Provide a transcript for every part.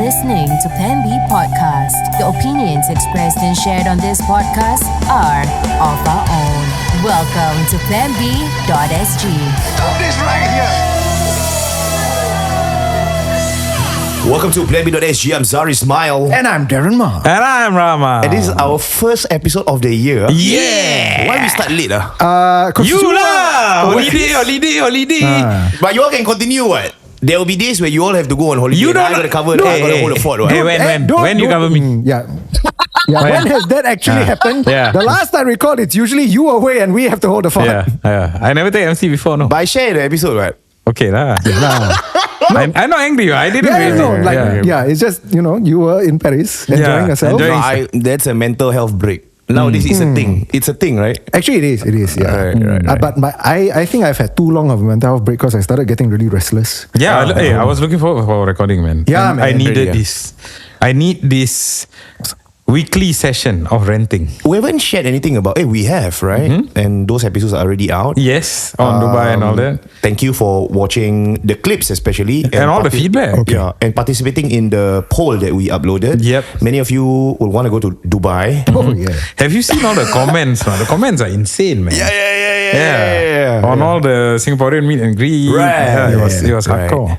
listening to Plan B Podcast. The opinions expressed and shared on this podcast are of our own. Welcome to planb.sg. Stop this right here. Welcome to planb.sg. I'm Zari Ismail. And I'm Darren Ma. And I'm Rama. And this is our first episode of the year. Yeah. Why we start late? You lah. Holiday. But you all can continue what? There will be days where you all have to go on holiday. You don't I got to cover. I got to hold the fort. What? Hey, when you cover me? Yeah. When has that actually happened? Yeah. The last I recall, it's usually you away and we have to hold the fort. Yeah. I never take MC before, no. But I share the episode, right? Okay lah. I'm not angry. I didn't Yeah, really. no, like, it's just, you were in Paris enjoying yourself. enjoying- No, that's a mental health break. Nowadays, it's a thing. It's a thing, right? Actually, it is, yeah. Right. But I think I've had too long of a mental health break because I started getting really restless. Yeah, I was looking forward for recording, man. Yeah, And man. I needed Yeah. this. I need this weekly session of renting. We haven't shared anything about it. We have, right? And those episodes are already out. Yes, on Dubai and all that. Thank you for watching the clips, especially. And all the feedback. Okay. Yeah, and participating in the poll that we uploaded. Yep. Many of you will want to go to Dubai. Oh, yeah. Have you seen all the comments, man? The comments are insane, man. Yeah. On all the Singaporean meet and greet. Right. Yeah, it was hardcore.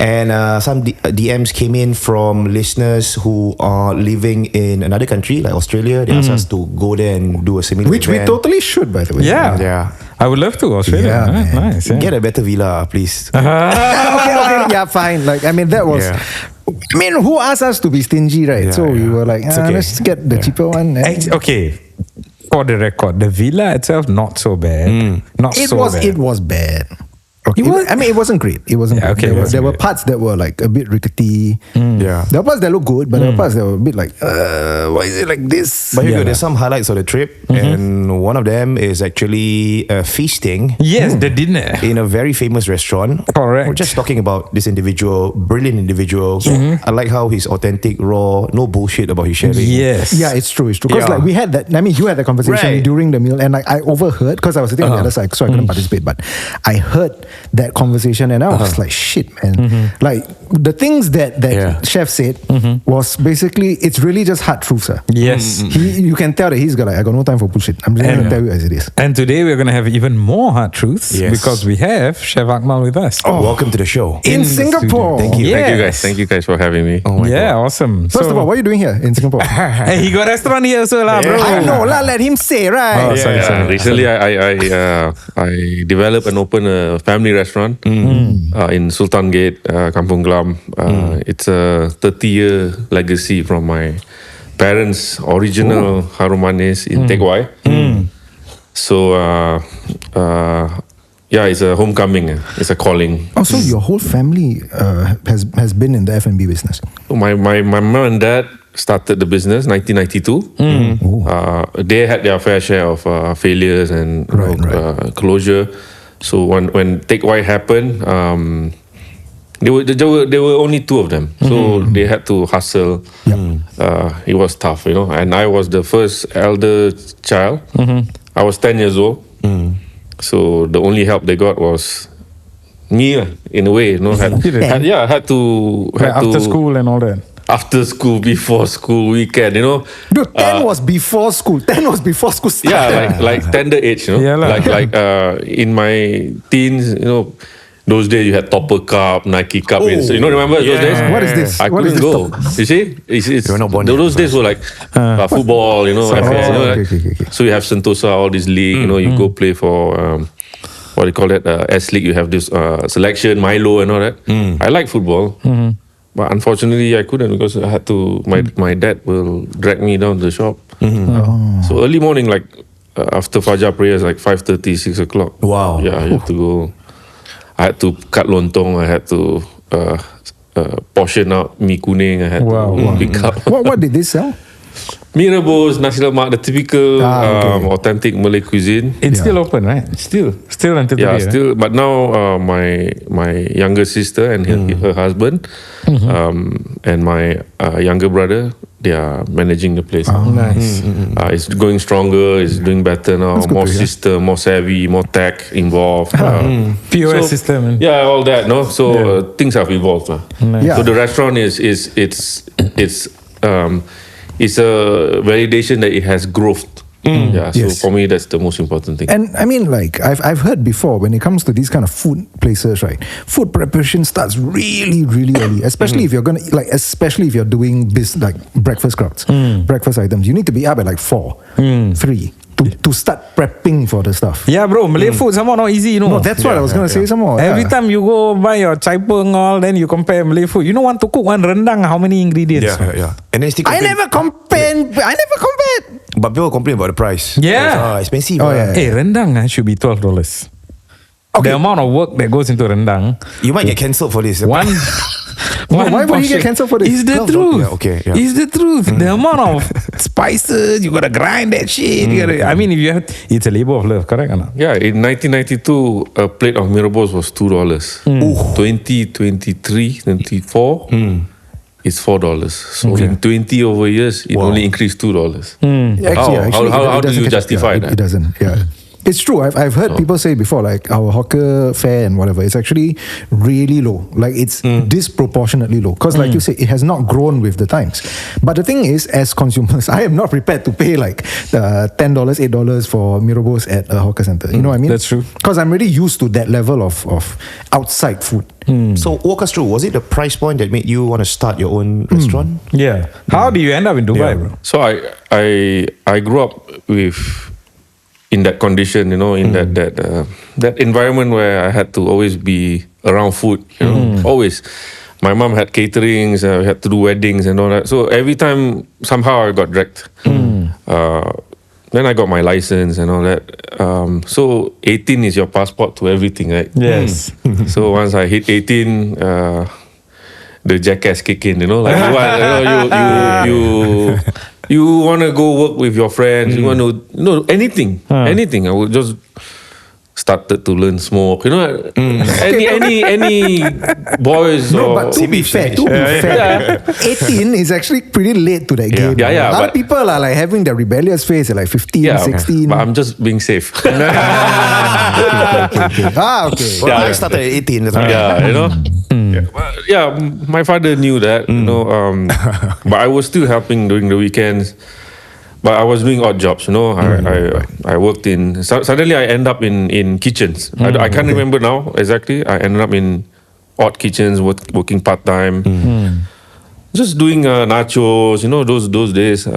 And some DMs came in from listeners who are living in another country, like Australia. They asked us to go there and do a similar Which we event. totally should, by the way. Yeah. Yeah. I would love to, Australia. Yeah, Right? man. Nice. Yeah. Get a better villa, please. Okay, yeah, fine. Like, I mean, that was... Yeah. I mean, who asked us to be stingy, right? Yeah, so we were like, It's okay. let's get the cheaper one. Okay. For the record, the villa itself not so bad. Not It so was bad. it was bad. Okay. It was- I mean, it wasn't great. It wasn't. Yeah, great. okay, it wasn't There were great. parts that were like a bit rickety. Yeah. There were parts that looked good, but there were parts that were a bit like, why is it like this? But here you go, Yeah. there's some highlights of the trip, and one of them is actually feasting Yes, the dinner. in a very famous restaurant. Correct. We're just talking about this individual, brilliant individual. I like how he's authentic, raw, no bullshit about his sharing. Yes. Yeah, it's true. It's true. Because Yeah. like we had that. I mean, you had that conversation Right. during the meal, and like I overheard because I was sitting on the other side, so I couldn't participate. But I heard that conversation, and I was like, "Shit, man!" Like the things that Yeah. chef said was basically, it's really just hard truths. Yes. You can tell that he's got like, I got no time for bullshit. I'm just gonna tell you as it is. And today we're going to have even more hard truths Yes. because we have Chef Akmal with us. Welcome to the show. In the Singapore. Thank you. Yes. Thank you guys for having me. Oh my Yeah, awesome. First of all, what are you doing here in Singapore? Hey, he got restaurant here also lah, bro. I know lah. Let him say, right? Oh, sorry. Recently, I developed and opened a family restaurant in Sultan Gate, Kampung Glam. It's a 30-year legacy from my parents' original harum manis in Teck Whye. So, it's a homecoming. It's a calling. Oh, so your whole family has been in the F&B business. My mom and dad started the business 1992. They had their fair share of failures and closure. So when Teck Whye happened, there were only two of them. So they had to hustle. It was tough, And I was the first elder child. I was 10 years old. So the only help they got was me, in a way. Had to After school and all that. after school, before school, weekend, Dude, 10 was before school. 10 was before school started. Yeah, like tender age, Yeah lah. like in my teens, those days you had Topper Cup, Nike Cup, remember those days? What is this? I What is couldn't this go. You see, it's You're not born yet. those days were like football, FS, okay. So you have Sentosa, all this league, you go play for what do you call that? S League. You have this selection, Milo, and all that. I like football. But unfortunately, I couldn't because I had to. My dad will drag me down to the shop. So early morning, like after Fajr prayers, like 5:30, 6 o'clock. Wow. Yeah, you have to go. I had to cut lontong. I had to portion out mi kuning. I had to pick up. What did they sell? Mi rebus, nasi lemak, the typical authentic Malay cuisine. It's still open, right? Still until today. Yeah, right? still. But now my younger sister and her husband, and my younger brother, they are managing the place. Nice. It's going stronger. It's doing better now. good More to hear. system, more savvy, more tech involved. POS So- system. Yeah, all that. No, so things have evolved. Yeah. So the restaurant is it's a validation that it has growth. Yeah. So Yes. for me, that's the most important thing. And I mean, like I've heard before, when it comes to these kind of food places, right? Food preparation starts really, really early. Especially if you're especially if you're doing like breakfast crowds, breakfast items. You need to be up at like 4, 3 to start prepping for the stuff. Yeah, bro. Malay food somehow not easy, you know. No, that's what I was gonna say. Some more. Every time you go buy your chai peng all, then you compare Malay food. You know, want to cook one rendang, how many ingredients? Yeah. And then still I never compared. But people complain about the price. Yeah. It's expensive. Oh, yeah. Hey, rendang should be $12. Okay. The amount of work that goes into rendang. You might get cancelled for this. One. Why would he get portion cancelled for this? Is the $12. truth. Yeah, okay, yeah. Is the truth. The amount of spices, you gotta grind that shit. You gotta, I mean, if you have, it's a labor of love, correct or not? Yeah, in 1992, a plate of Mirabos was $2. 2023, 24, it's $4. So in 20 over years, it only increased $2. How do you justify that? It doesn't. Yeah. It's true. I've heard people say before, like our hawker fare and whatever, it's actually really low. Like it's disproportionately low. Because like you say, it has not grown with the times. But the thing is, as consumers, I am not prepared to pay like $10, $8 for Mirabos at a hawker center. You know what I mean? That's true. Because I'm really used to that level of outside food. So walk us through. Was it the price point that made you want to start your own restaurant? Yeah. How do you end up in Dubai, bro? So I grew up in that condition, in that environment where I had to always be around food, always. My mom had caterings, we had to do weddings and all that. So every time, somehow I got dragged. Then I got my license and all that. So 18 is your passport to everything, right? Yes. So once I hit 18, the jackass kick in, like you want to go work with your friends, you want to, anything. I would just started to learn smoke, any boys No, or but to be fair, 18 is actually pretty late to that game. Yeah, A lot of but- people are like having their rebellious phase at like 15, 16. but I'm just being safe. Okay. Well, I started at 18. Yeah, my father knew that, but I was still helping during the weekends. But I was doing odd jobs, I worked in. Suddenly, I end up in kitchens. I can't remember now exactly. I ended up in odd kitchens, working part time, just doing nachos. Those days.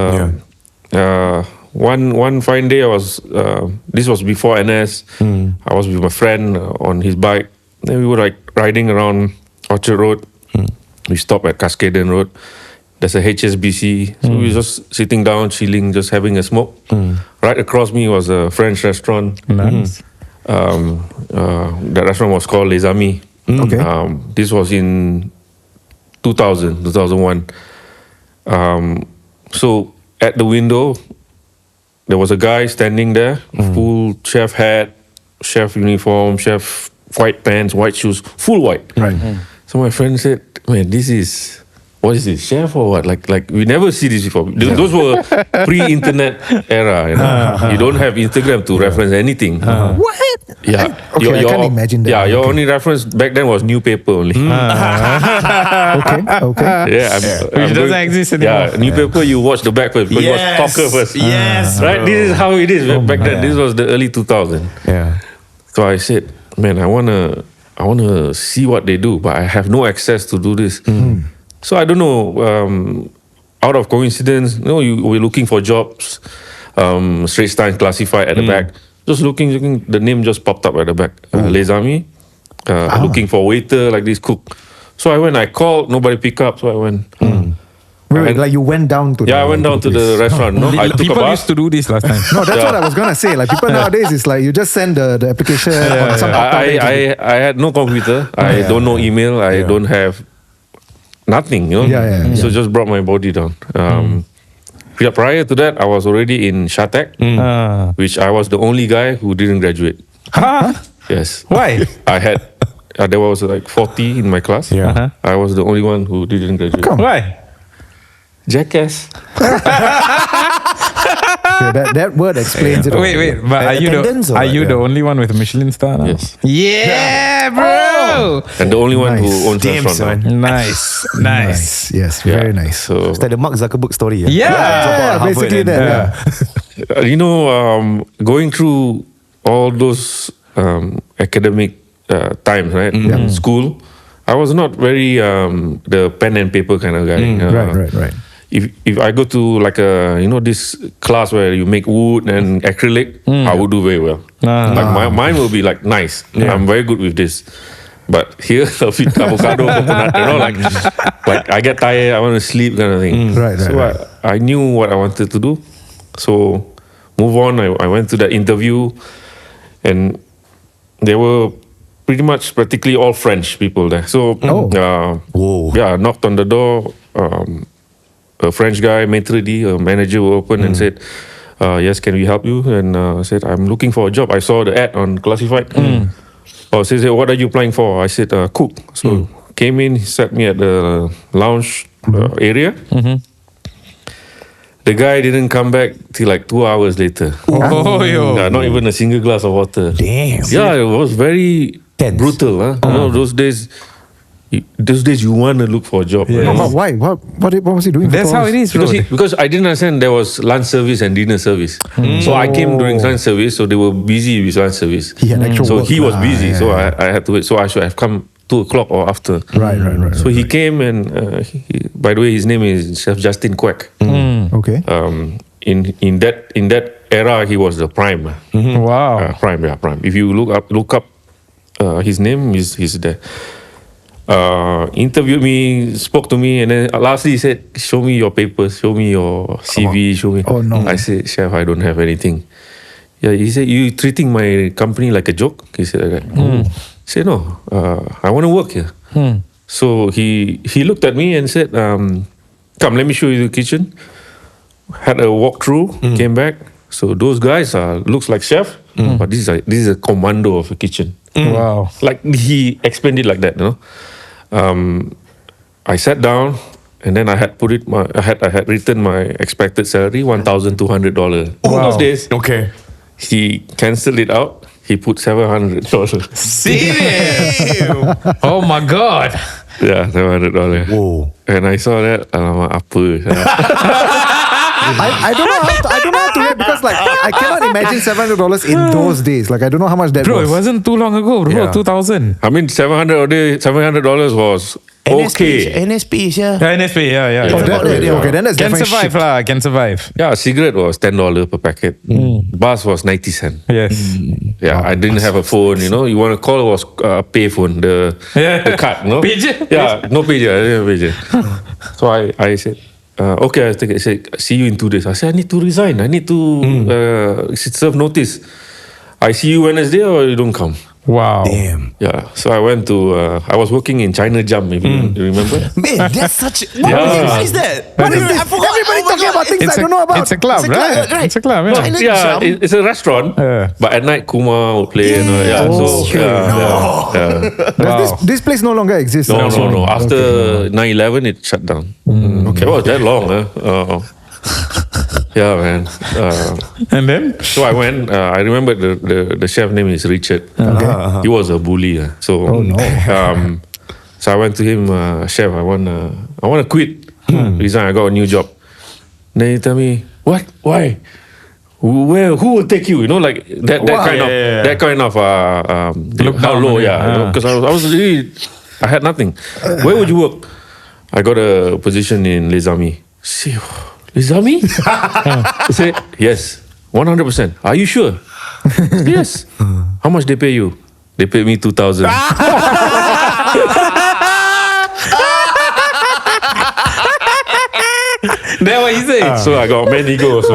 One fine day, I was. This was before NS. I was with my friend on his bike. Then we were like riding around Orchard Road. We stopped at Cascaden Road. There's a HSBC. So we were just sitting down, chilling, just having a smoke. Right across me was a French restaurant. Nice. The restaurant was called Les Amis. Okay. This was in 2001. So at the window, there was a guy standing there, full chef hat, chef uniform, chef white pants, white shoes, full white. Right. So my friend said, "Man, what is this, chef or what? Like we never see this before." Those were pre-internet era. You don't have Instagram to reference anything. What? Yeah. Okay, I can't imagine that. Yeah, your Okay. only reference back then was newspaper only. Okay. Which doesn't exist anymore. Yeah, newspaper, you watch the back first because you was talker first. Yes. Right? This is how it is back then. This was the early 2000. Yeah. So I said, man, I wanna see what they do, but I have no access to do this. So I don't know. Out of coincidence, we're looking for jobs. Straits Times classified at the back. Just looking, the name just popped up at the back. Les Amis, looking for waiter like this, cook. So I went. I called. Nobody picked up. So I went. Wait, like you went down to Yeah, I went down to the place. restaurant. I took a People bus. used to do this last time. No, that's what I was gonna say. Like people nowadays, it's like you just send the application on some I had no computer. I don't know email. I don't have nothing. Yeah. So just brought my body down. Prior to that, I was already in Shatek, which I was the only guy who didn't graduate. Huh? Yes. Why? I had. There was like 40 in my class. Yeah. I was the only one who didn't graduate. Come. Why? Jackass. That word explains it all. Wait. But are Attendance or are what? you the only one with a Michelin star now? Yes. Yeah, bro. And the only one who Nice. owns Damn, restaurant son. now. Nice. Yes, Yeah. very nice. So, It's like the Mark Zuckerberg story. Yeah. Drop out Yeah, Harvard basically and- that. Yeah. you know, going through all those academic times, right? School, I was not very the pen and paper kind of guy. Right. If I go to like this class where you make wood and acrylic, I would do very well. Like mine will be like nice. I'm very good with this. But here, avocado, coconut, like I get tired, I want to sleep, kind of thing. Right. I knew what I wanted to do. So move on. I went to that interview, and they were pretty much practically all French people there. So Whoa. yeah, knocked on the door. A French guy, maitre d', a manager, will open and said, "Yes, can we help you?" And I said, "I'm looking for a job. I saw the ad on Classified." Oh, so he said, "What are you applying for?" I said, "Cook." So came in, he sat me at the lounge area. The guy didn't come back till like 2 hours later. Oh, yo. Not even a single glass of water. Damn. Yeah, it was very Tense. brutal. Huh? You know, those days you want to look for a job. Yeah. right? But why? What was he doing? for That's two how hours? it is, bro. Because I didn't understand there was lunch service and dinner service. So I came during lunch service, so they were busy with lunch service. He had actual So work. he was Ah, busy, yeah, so yeah. I had to wait. So I should have come 2 o'clock or after. Right. So he came and by the way, his name is Chef Justin Quack. Okay. In that era, he was the prime. Wow. Prime. If you look up his name, he's there. Interviewed me, spoke to me, and then lastly he said, "Show me your papers, show me your CV, show me." Oh, no. I said, "Chef, I don't have anything." Yeah, he said, "You treating my company like a joke?" He said like that. I said, "No, I want to work here." So he looked at me and said, "Come, let me show you the kitchen." Had a walkthrough, came back. So those guys looks like chef, but this is a commando of a kitchen. Wow. Like he explained it like that, you know. I sat down, and then I had written my expected salary, $1,200. All those days, Okay. he cancelled it out. He put $700. Serious? Oh my God. Yeah, $700. Whoa. And I saw that, alamak apa? I don't know how to react because like I cannot imagine $700 in those days. Like I don't know how much that Bro, was. it wasn't too long ago, bro. Yeah. 2000. I mean, $700 was okay. NSP, yeah. Yeah, NSP, yeah. Oh, that, okay, then that's Can definitely survive shit. lah, can survive. Yeah, cigarette was $10 per packet. Bus was 90 cents. Yes. Yeah, I didn't have a phone. You know, you want to call, it was pay phone, the card. No Pager? Yeah, no pager. I didn't have pager. So I said, okay, I think I said, see you in 2 days. I said, I need to resign. I need to serve notice. I see you Wednesday or you don't come. Wow. Damn. Yeah, so I went to. I was working in China Jam. If you remember. Man, that's such. Yeah. What is that? What is this? I forgot. Everybody Oh my talking God. about things I don't know about. It's a club, It's a club, right? right? It's a club, yeah. China Yeah, Jam. it's a restaurant. Yeah. But at night, Kuma would play. You know, yeah. Oh, So yeah. Does this place no longer exists? No. After 9/11, it shut down. Okay, it was that long, huh? Yeah, man. And then? So I went. I remember the chef name is Richard. He was a bully. So so I went to him, chef. I want to quit. Resign. I got a new job. Then he tell me, what? Why? Where? Who will take you? You know, like that kind of Look how down low, on you. yeah. Because I was really, I had nothing. Where would you work? I got a position in Les Amis. See, Les Amis? I said, yes, 100%. Are you sure? Yes. How much they pay you? They pay me 2,000. That what he said? So I got many go. So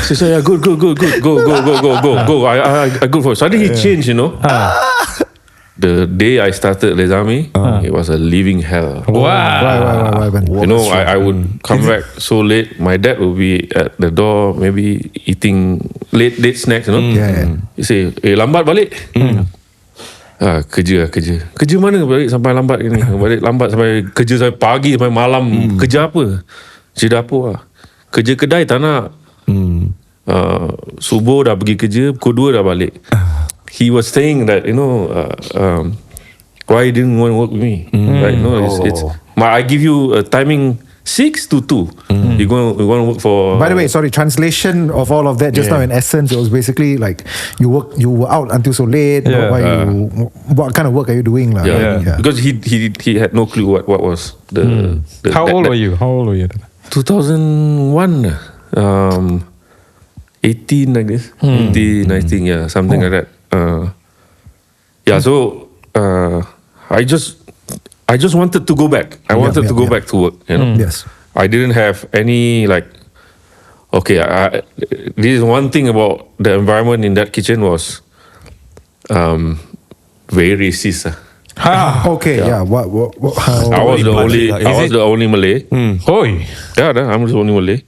she said, yeah, good, go. I good for it. Suddenly he changed, you know. The day I started Les Amis, it was a living hell. Wow. Why? You know, I would come back so late. My dad would be at the door, maybe eating late snacks, you know. Yeah. He say, lambat balik. Kerja mana balik sampai lambat ni? Balik lambat sampai kerja sampai pagi sampai malam. Kerja apa? Kerja dapur lah. Kerja kedai tak nak. Subuh dah pergi kerja, pukul 2 dah balik. He was saying that, why you didn't want to work with me? Right? No, it's I give you a timing 6 to 2. You want to work for. By the way, sorry, translation of all of that just now in essence, it was basically like you were out until so late. What kind of work are you doing? Because he had no clue what was the How old were you? 2001. 18 like this. 18, 19, something like that. So I just wanted to go back. I wanted to go back to work. Yes. I didn't have any this is one thing about the environment in that kitchen was very racist. Okay, What how? I was the only Malay. Oi. I'm the only Malay.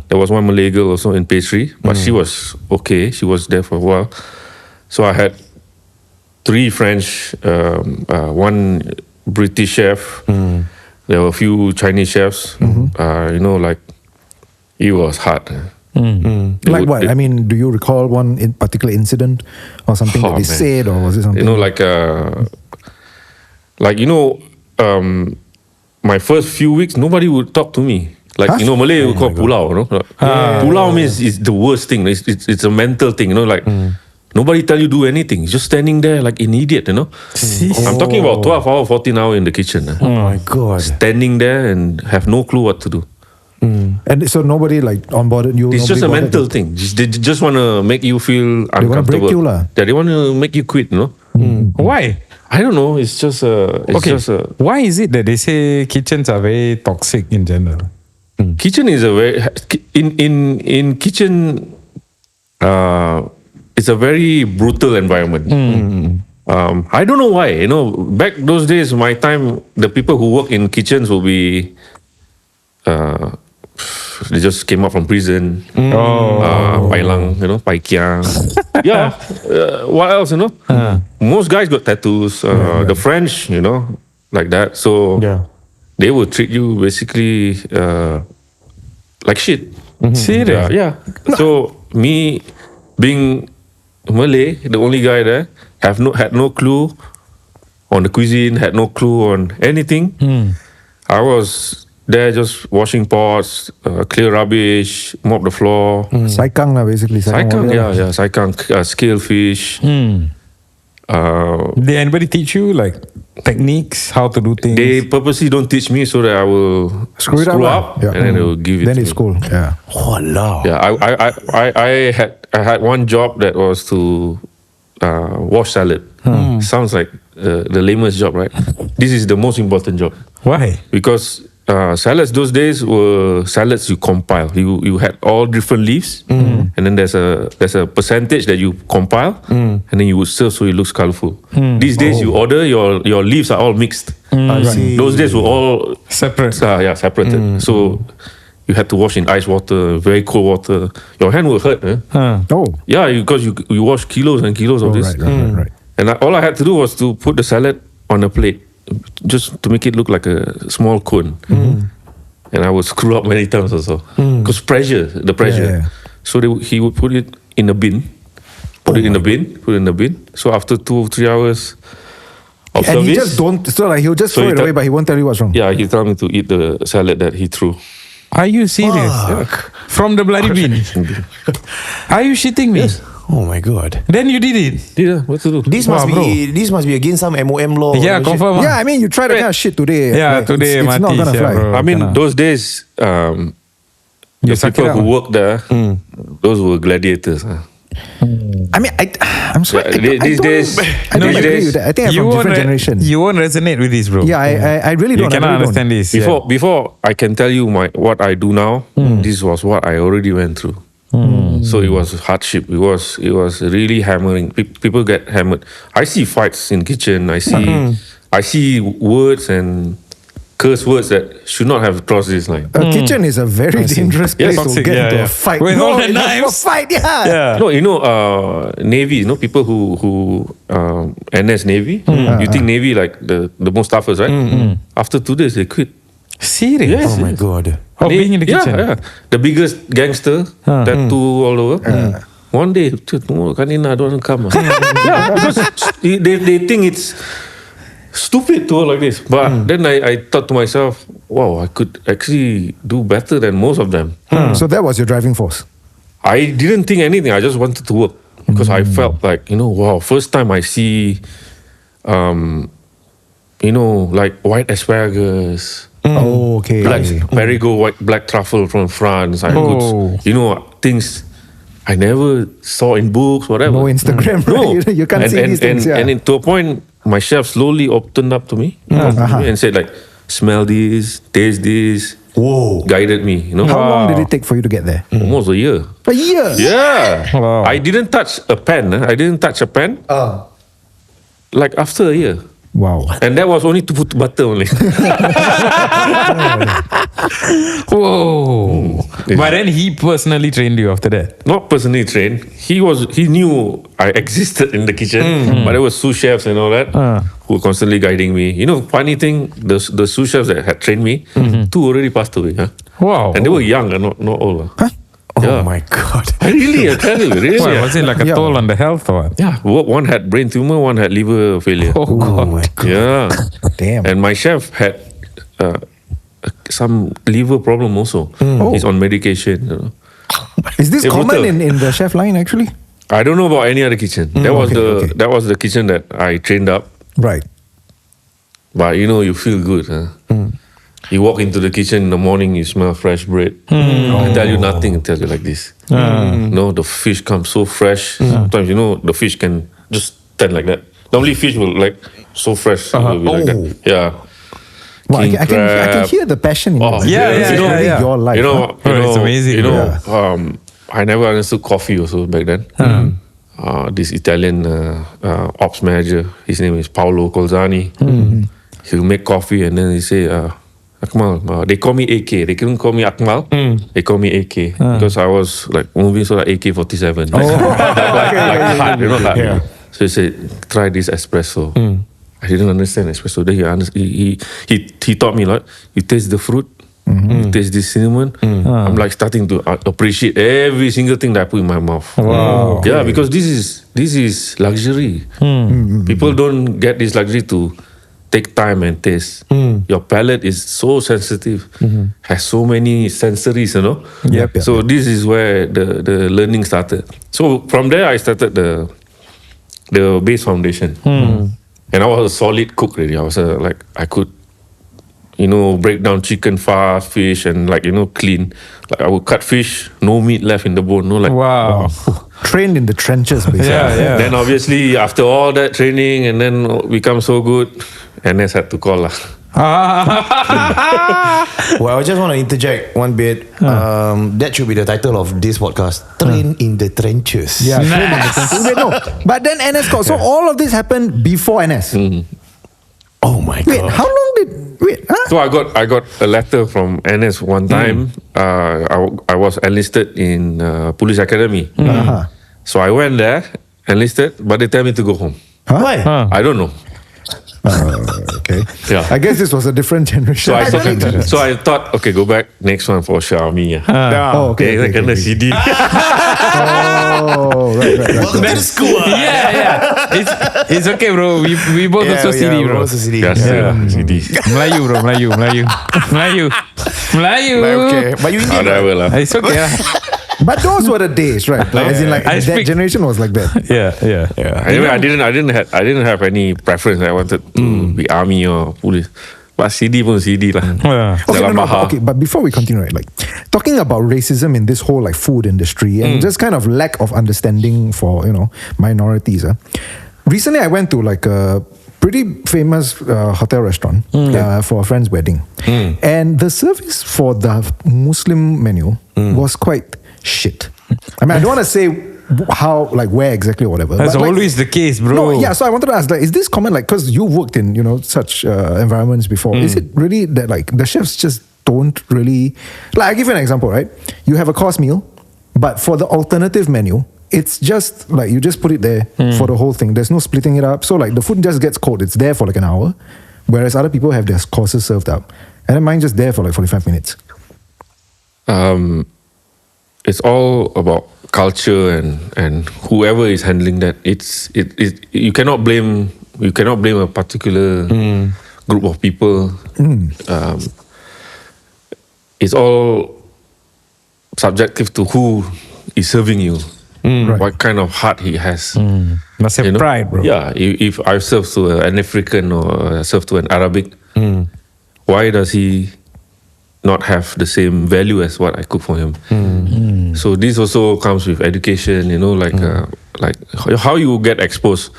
There was one Malay girl also in pastry, but she was okay. She was there for a while. So I had 3 French, one British chef. There were a few Chinese chefs. It was hard. Like what? I mean, do you recall one in particular incident or something that they said, or was it something? My first few weeks, nobody would talk to me. Malay would call pulau. Pulau means it's the worst thing. It's a mental thing. Nobody tell you do anything. Just standing there like an idiot. I'm talking about 12 hours, 14 hours in the kitchen. Oh my God! Standing there and have no clue what to do. And so nobody onboarded you. It's just a mental thing. They just want to make you feel uncomfortable. They want to break you lah. They want to make you quit. Why? I don't know. It's just Why is it that they say kitchens are very toxic in general? Kitchen is a very in kitchen. It's a very brutal environment. I don't know why. Back those days, my time, the people who work in kitchens will be. They just came out from prison. Pailang, Paikiang. What else, Most guys got tattoos. The French, like that. So they will treat you basically like shit. Serious? Yeah. So me being Malay, the only guy there, had no clue on the cuisine, had no clue on anything. I was there just washing pots, clear rubbish, mop the floor. Saikang lah basically. Saikang, saikang, scale fish. Did anybody teach you techniques, how to do things? They purposely don't teach me so that I will screw up and then they will give it then to it's me. cool. Yeah. Walao. Yeah, I had one job that was to wash salad. Sounds like the lamest job, right? This is the most important job. Why? Because salads those days were salads you compile. You had all different leaves, and then there's a percentage that you compile, and then you would serve so it looks colorful. These days you order, your leaves are all mixed. I see. Those days were all Separate. Separated. So you had to wash in ice water, very cold water. Your hand will hurt. Oh. Yeah, because you wash kilos and kilos of this. Right. And all I had to do was to put the salad on a plate, just to make it look like a small cone. And I would screw up many times also. Because the pressure. Yeah. So he would put it in a bin. Put it in the bin. So after 2 or 3 hours of And he service, just don't. So he'll just So throw he it away, but he won't tell you what's wrong. yeah, he told me to eat the salad that he threw. Are you serious? From the bloody bin? Are you shitting me? Oh my God. Then you did it? Yeah, what to do? This must be against some MOM law. Yeah, confirm. Yeah, I mean, you try that kind of shit today. Yeah, today it's not mati, gonna sia, fly. bro. I mean, Cannot. those days, the You suck it people up. who worked there, those were gladiators. I mean, I'm sorry. These days, I don't these agree days, with that. I think I'm from different generation. You won't resonate with this, bro. Yeah, I really You don't. cannot I really understand this. before I can tell you what I do now, this was what I already went through. So it was hardship. It was really hammering. People get hammered. I see fights in kitchen. I see words and curse words that should not have crossed this line. A kitchen is a very dangerous place to Toxic, get into yeah. a fight. With all the into a knives. fight, yeah. Yeah. No, Navy, people who NS Navy, you think Navy like the most toughest, right? After 2 days, they quit. Serious? Oh my god. Oh, being in the kitchen. Yeah. The biggest gangster, tattoo all over. One day, tomorrow, Kanina don't come. Yeah, because they think it's stupid to work like this. But then I thought to myself, wow, I could actually do better than most of them. So that was your driving force. I didn't think anything. I just wanted to work because I felt like, wow, first time I see, like white asparagus, Oh, okay. black Perigo, black truffle from France. I could, things I never saw in books, whatever. No Instagram, No. right? You can't see these things. Yeah. And to a point, my chef slowly opened up to me, and said like, smell this, taste this. Whoa. Guided me, How long did it take for you to get there? almost a year. A year. Yeah. Wow. I didn't touch a pen. I didn't touch a pen. Like after a year. Wow. And that was only to put butter only. Whoa. But then he personally trained you after that. Not personally trained. He knew I existed in the kitchen. But there were sous chefs and all that who were constantly guiding me. Funny thing, the sous chefs that had trained me, 2 already passed away. Wow. And they were young, not old. Oh Yeah. my god. I tell you, really. Well, was it like a toll on the health or what? Yeah, one had brain tumor, one had liver failure. Oh, God. my god. Yeah. Damn. And my chef had some liver problem also. He's on medication. Is this Yeah, common brutal. in the chef line actually? I don't know about any other kitchen. That was okay. that was the kitchen that I trained up. Right. But you feel good. You walk into the kitchen in the morning, you smell fresh bread. I tell you nothing, I tell you like this. The fish comes so fresh. Sometimes the fish can just stand like that. Normally fish will like so fresh. It will be like that. Yeah. Wow, King I can crab. hear the passion in Oh, you. Yeah, It's yeah, really yeah. your life. It's amazing. I never understood coffee also back then. This Italian ops manager, his name is Paolo Colzani. He'll make coffee and then he say, Akmal, they call me AK. They couldn't call me Akmal. They call me AK because I was like moving so like AK-47. Like hard, hard. Yeah. So he said, try this espresso. I didn't understand espresso. Then he taught me like, you taste the fruit, you taste this cinnamon. I'm like starting to appreciate every single thing that I put in my mouth. Wow. Yeah, because this is luxury. People don't get this luxury to take time and taste. Your palate is so sensitive, has so many sensories, Yep. So this is where the learning started. So from there I started the base foundation. And I was a solid cook already. I was I could, break down chicken fast, fish, and clean. Like I would cut fish, no meat left in the bone. Wow. Trained in the trenches, basically. Yeah. Then obviously after all that training and then become so good, NS had to call lah. Well, I just want to interject one bit. That should be the title of this podcast. Train in the trenches. Yeah, trained in the trenches. Wait, no. But then NS called. So all of this happened before NS. Oh my Wait, god. how long did? Wait, huh? So I got a letter from NS one time. I was enlisted in police academy. So I went there, enlisted, but they tell me to go home. Why? I don't know. Okay. Yeah. I guess this was a different generation. So I thought, okay, go back next one for Xiaomi. Oh, okay. They kena CD. Oh, right. Welcome to the school. Yeah. It's okay, bro. We both also CD, bro. Also CD. Yes, CD. Melayu, bro. Melayu. Okay, but you Indian, Whatever lah. It's okay. But those were the days, right? Like, as in, like I that speak- generation was like that. Yeah. Anyway, I didn't have any preference. I wanted to be army or police. But CD pun CD lah. Okay, Dalam no, bahar. okay, but before we continue, right, like talking about racism in this whole like food industry and just kind of lack of understanding for minorities. Recently, I went to like a pretty famous hotel restaurant for a friend's wedding, and the service for the Muslim menu was quite shit. I mean, I don't want to say where exactly or whatever. That's But, like, always the case, bro. No, yeah. So I wanted to ask, like, is this common? Like, because you worked in such environments before. Is it really that like the chefs just don't really like? I give you an example, right? You have a course meal, but for the alternative menu, it's just like you just put it there for the whole thing. There's no splitting it up. So like the food just gets cold. It's there for like an hour, whereas other people have their courses served up, and then mine just there for like 45 minutes. It's all about culture and whoever is handling that. You cannot blame a particular group of people. It's all subjective to who is serving you. Right. What kind of heart he has. Must have pride, bro. Yeah, if I serve to an African or serve to an Arabic, why does he not have the same value as what I cook for him? So this also comes with education, like how you get exposed.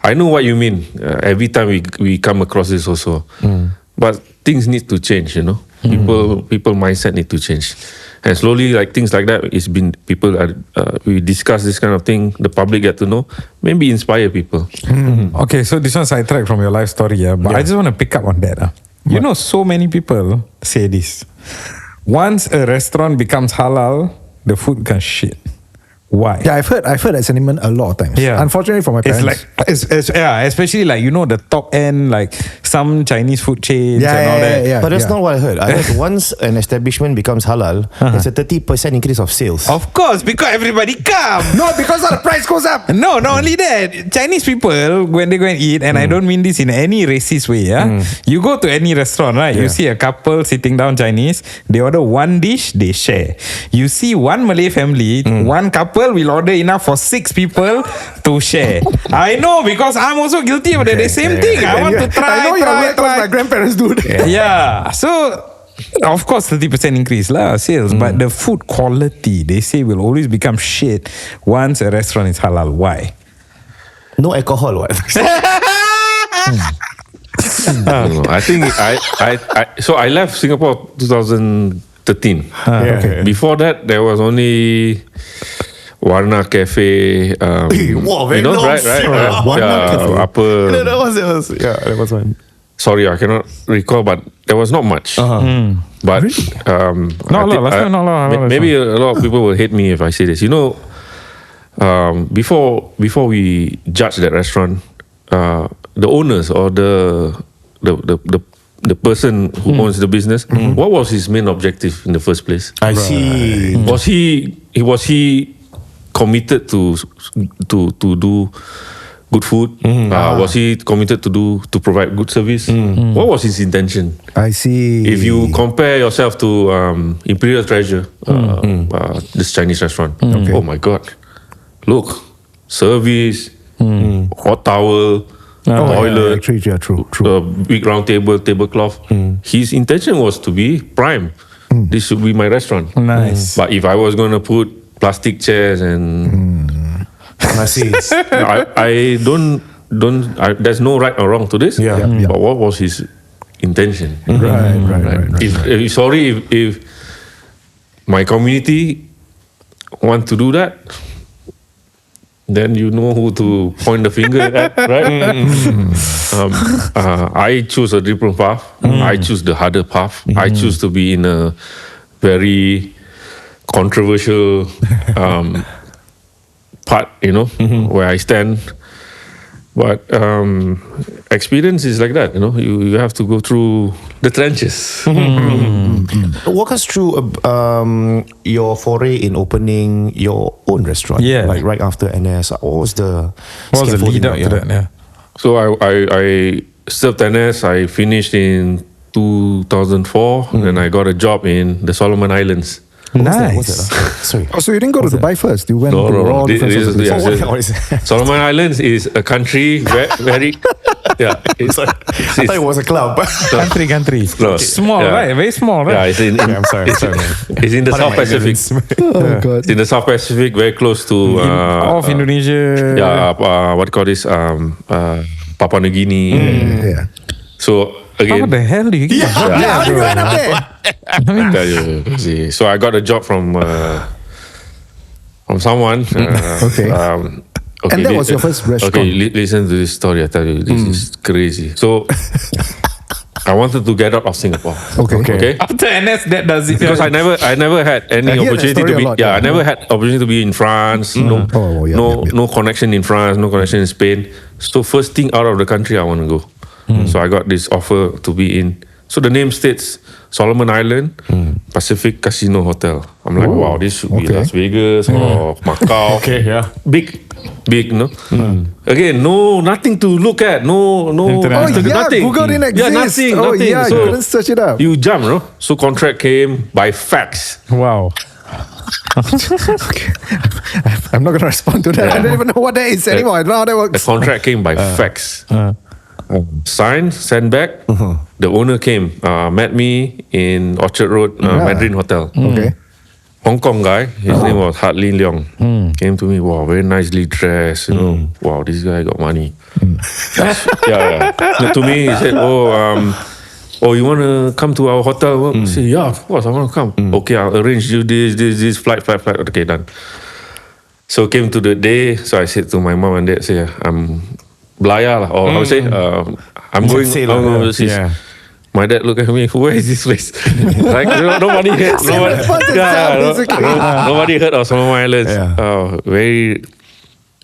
I know what you mean. Every time we come across this also, but things need to change. People mindset need to change. And slowly, like things like that, it's been people are we discuss this kind of thing. The public get to know, maybe inspire people. Okay, so this one's sidetrack from your life story, but I just want to pick up on that. You know, so many people say this. Once a restaurant becomes halal, the food becomes shit. Why? Yeah, I've heard that sentiment a lot of times. Yeah. Unfortunately for my parents. It's like, especially like, the top end, like some Chinese food chains and all that. Yeah, But that's not what I heard. I heard once an establishment becomes halal, there's a 30% increase of sales. Of course, because everybody come. No, because the price goes up. No, not only that. Chinese people, when they go and eat, and I don't mean this in any racist way, you go to any restaurant, right? You see a couple sitting down Chinese, they order one dish, they share. You see one Malay family, one couple will order enough for 6 people to share. I know, because I'm also guilty of the same thing. I want to try. I know you're weird because my grandparents do that. Yeah. So, of course, 30% increase sales. But the food quality, they say, will always become shit once a restaurant is halal. Why? No alcohol, what? I don't know. I think so I left Singapore 2013. Okay. Before that, there was only Warna Cafe. Wow, very long. Right. Warna Cafe. Upper. That was one. Sorry, I cannot recall, but there was not much. But Not a lot. maybe a lot of people will hate me if I say this. Before we judge that restaurant, the owners or the person who owns the business, what was his main objective in the first place? I see. Was he committed to do good food? Was he committed to provide good service? What was his intention? I see. If you compare yourself to Imperial Treasure, this Chinese restaurant, oh my God, look, service, hot towel, toilet, actually, yeah, true. big round tablecloth. His intention was to be prime. This should be my restaurant. Nice. But if I was going to put plastic chairs and I see. I don't. There's no right or wrong to this. Yeah. But what was his intention? Right. Sorry if my community want to do that, then you know who to point the finger at, right? I choose a different path. I choose the harder path. I choose to be in a very controversial part, where I stand. But experience is like that, you have to go through the trenches. Walk us through your foray in opening your own restaurant. Yeah. Like right after NS. What was the lead up to that? Yeah. So I served NS. I finished in 2004, and I got a job in the Solomon Islands. Nice. Sorry. Oh, so you didn't go to Dubai first? You went to all different sorts of places. What is it? Solomon Islands is a country very yeah. I thought it was a club. Country. Close. Small, Yeah. right? Very small, Yeah, right? it's in I'm sorry. it's in the South Pacific. Oh, God. It's in the South Pacific, very close to Off Indonesia. what do you call this? Papua New Guinea. Yeah. So How again, the hell do you get a job there, How did you end up there? I tell you, see. So I got a job from from someone. Okay. And that was your first restaurant? Okay, listen to this story. I tell you, this is crazy. So, I wanted to get out of Singapore. Okay. After NS, that does it. Because I never had any I hear that opportunity story to be. a lot, I never had opportunity to be in France. No connection in France. No connection in Spain. So first thing out of the country, I want to go. So I got this offer to be in. So the name states Solomon Island Pacific Casino Hotel. I'm like, wow, this should be Las Vegas or Macau. Big, no. Again, nothing to look at. No, nothing. Google didn't exist. Yeah, nothing. You So couldn't search it up. you jump, no. So contract came by fax. Wow. I'm not going to respond to that. I don't even know what that is anymore. I don't know how that The works. contract came by fax. Signed, sent back. The owner came, met me in Orchard Road, Mandarin Hotel. Okay. Hong Kong guy, his name was Hartlin Leong. Came to me, wow, very nicely dressed, you know. Wow, this guy got money. Yeah. To me, he said, you want to come to our hotel? I said, yeah, of course, I want to come. Okay, I'll arrange you this flight. Okay, done. So came to the day, so I said to my mom and dad, say, I'm Blaya lah, or I would say, I'm going overseas. My dad looked at me, where is this place? Like, nobody heard. Nobody heard of Solomon Islands. Very,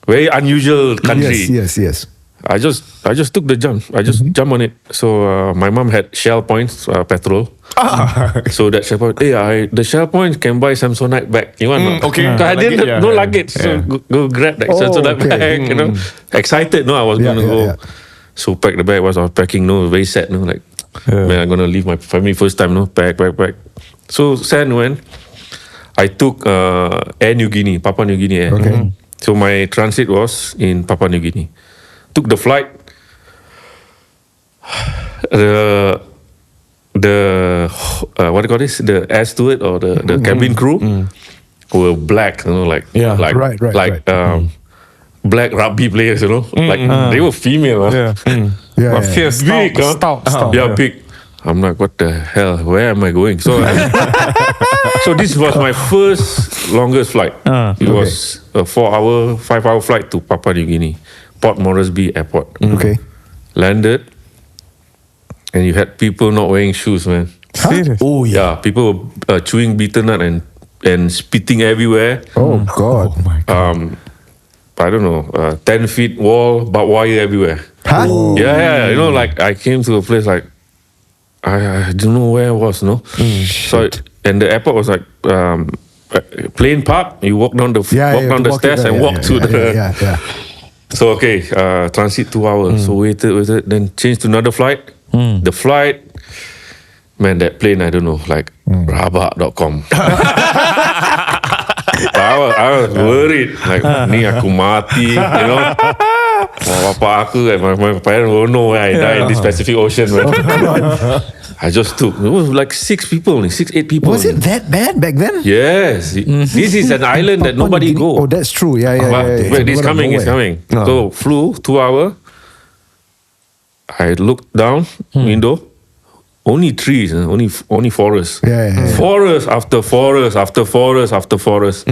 very unusual country. Yes. I just took the jump. I just jumped on it. So my mom had Shell points, petrol. So that Shell point, the Shell points can buy Samsonite bag. You want? Not? Okay. I didn't no luggage. So go grab that Samsonite bag. You know, excited. No, I was gonna go. So pack the bag. Was I was packing? No, very sad. No, like man, I'm gonna leave my family first time. No, pack. So sad when I took Air New Guinea, Papua New Guinea Air. Okay. So my transit was in Papua New Guinea. Took the flight. The what do you call this? The air steward or the cabin crew were black, you know, like black rugby players, you know, like they were female. Fierce, Big, stout. Yeah, big. I'm like, what the hell? Where am I going? So, so this was my first longest flight. It was a 5-hour flight to Papua New Guinea, Port Moresby Airport. Okay. Landed, and you had people not wearing shoes, man. Serious? Oh Yeah, people chewing betel nut and spitting everywhere. Oh God. Oh my God. I don't know, 10 feet wall, barbed wire everywhere. Huh? Yeah, you know, like I came to a place like I don't know where I was, no. So and the airport was like plane park. You walk down the stairs and walk to the. So okay, transit 2 hours. So waited, then changed to another flight. The flight, man, that plane I don't know, like rabak.com. I was worried, like ni aku mati, you know. Bapa aku and my parents won't know where I die in this Pacific Ocean, man. I just took. It was like 6 people, 8 people. Was it that bad back then? Yes. This is an island that nobody go. Oh, that's true. Yeah. Wait, it's coming. So flew 2 hours. I looked down window. Only trees, only forest. Yeah. Forest after forest after forest after forest.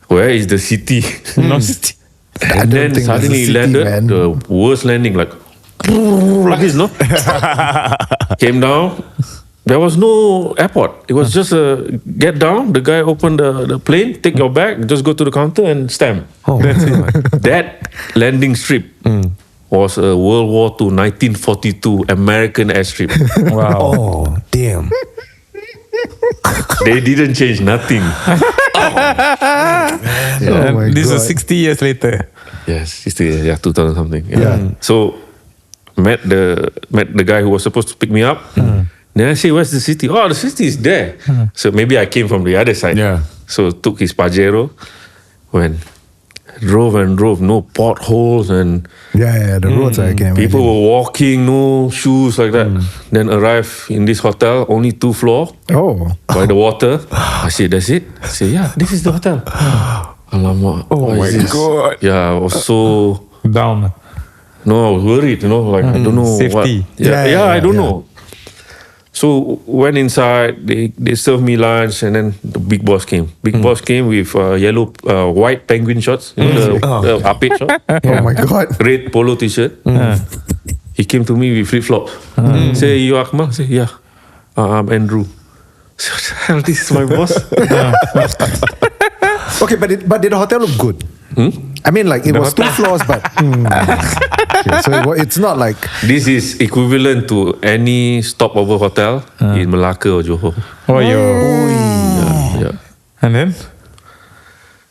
Where is the city? No city. And then suddenly landed, man. the worst landing, like this, no? Came down. There was no airport. It was just a get down. The guy opened the plane, take your bag, just go to the counter and stamp. That's it. That landing strip was a World War II 1942 American airstrip. Wow. Oh, damn. They didn't change nothing. Oh my This God. was 60 years later. Yes, it's 2000 something. So met the guy who was supposed to pick me up. Then I say, where's the city? Oh, the city is there. So maybe I came from the other side. Yeah. So took his Pajero, drove, no potholes and Yeah, the roads I can imagine. people were walking, no shoes like that. Then arrived in this hotel, only 2 floors Oh. by the water. I said, that's it? I said, yeah, this is the hotel. Alamak. Oh my God. Yeah, I was so... Down. No, I was worried, you know, like I don't know Safety. what. I don't know. So went inside, they served me lunch, and then the big boss came. Big boss came with white penguin shorts, the apit short, Oh my God. red polo t-shirt. He came to me with flip flop. Say, you Akmal? Say, yeah. I'm Andrew. So, what the hell, this is my boss. Okay, but did the hotel look good? I mean, like, it was 2 floors, but... Okay, so it's not like... This is equivalent to any stopover hotel in Malacca or Johor. Oh, yo. Yeah. And then?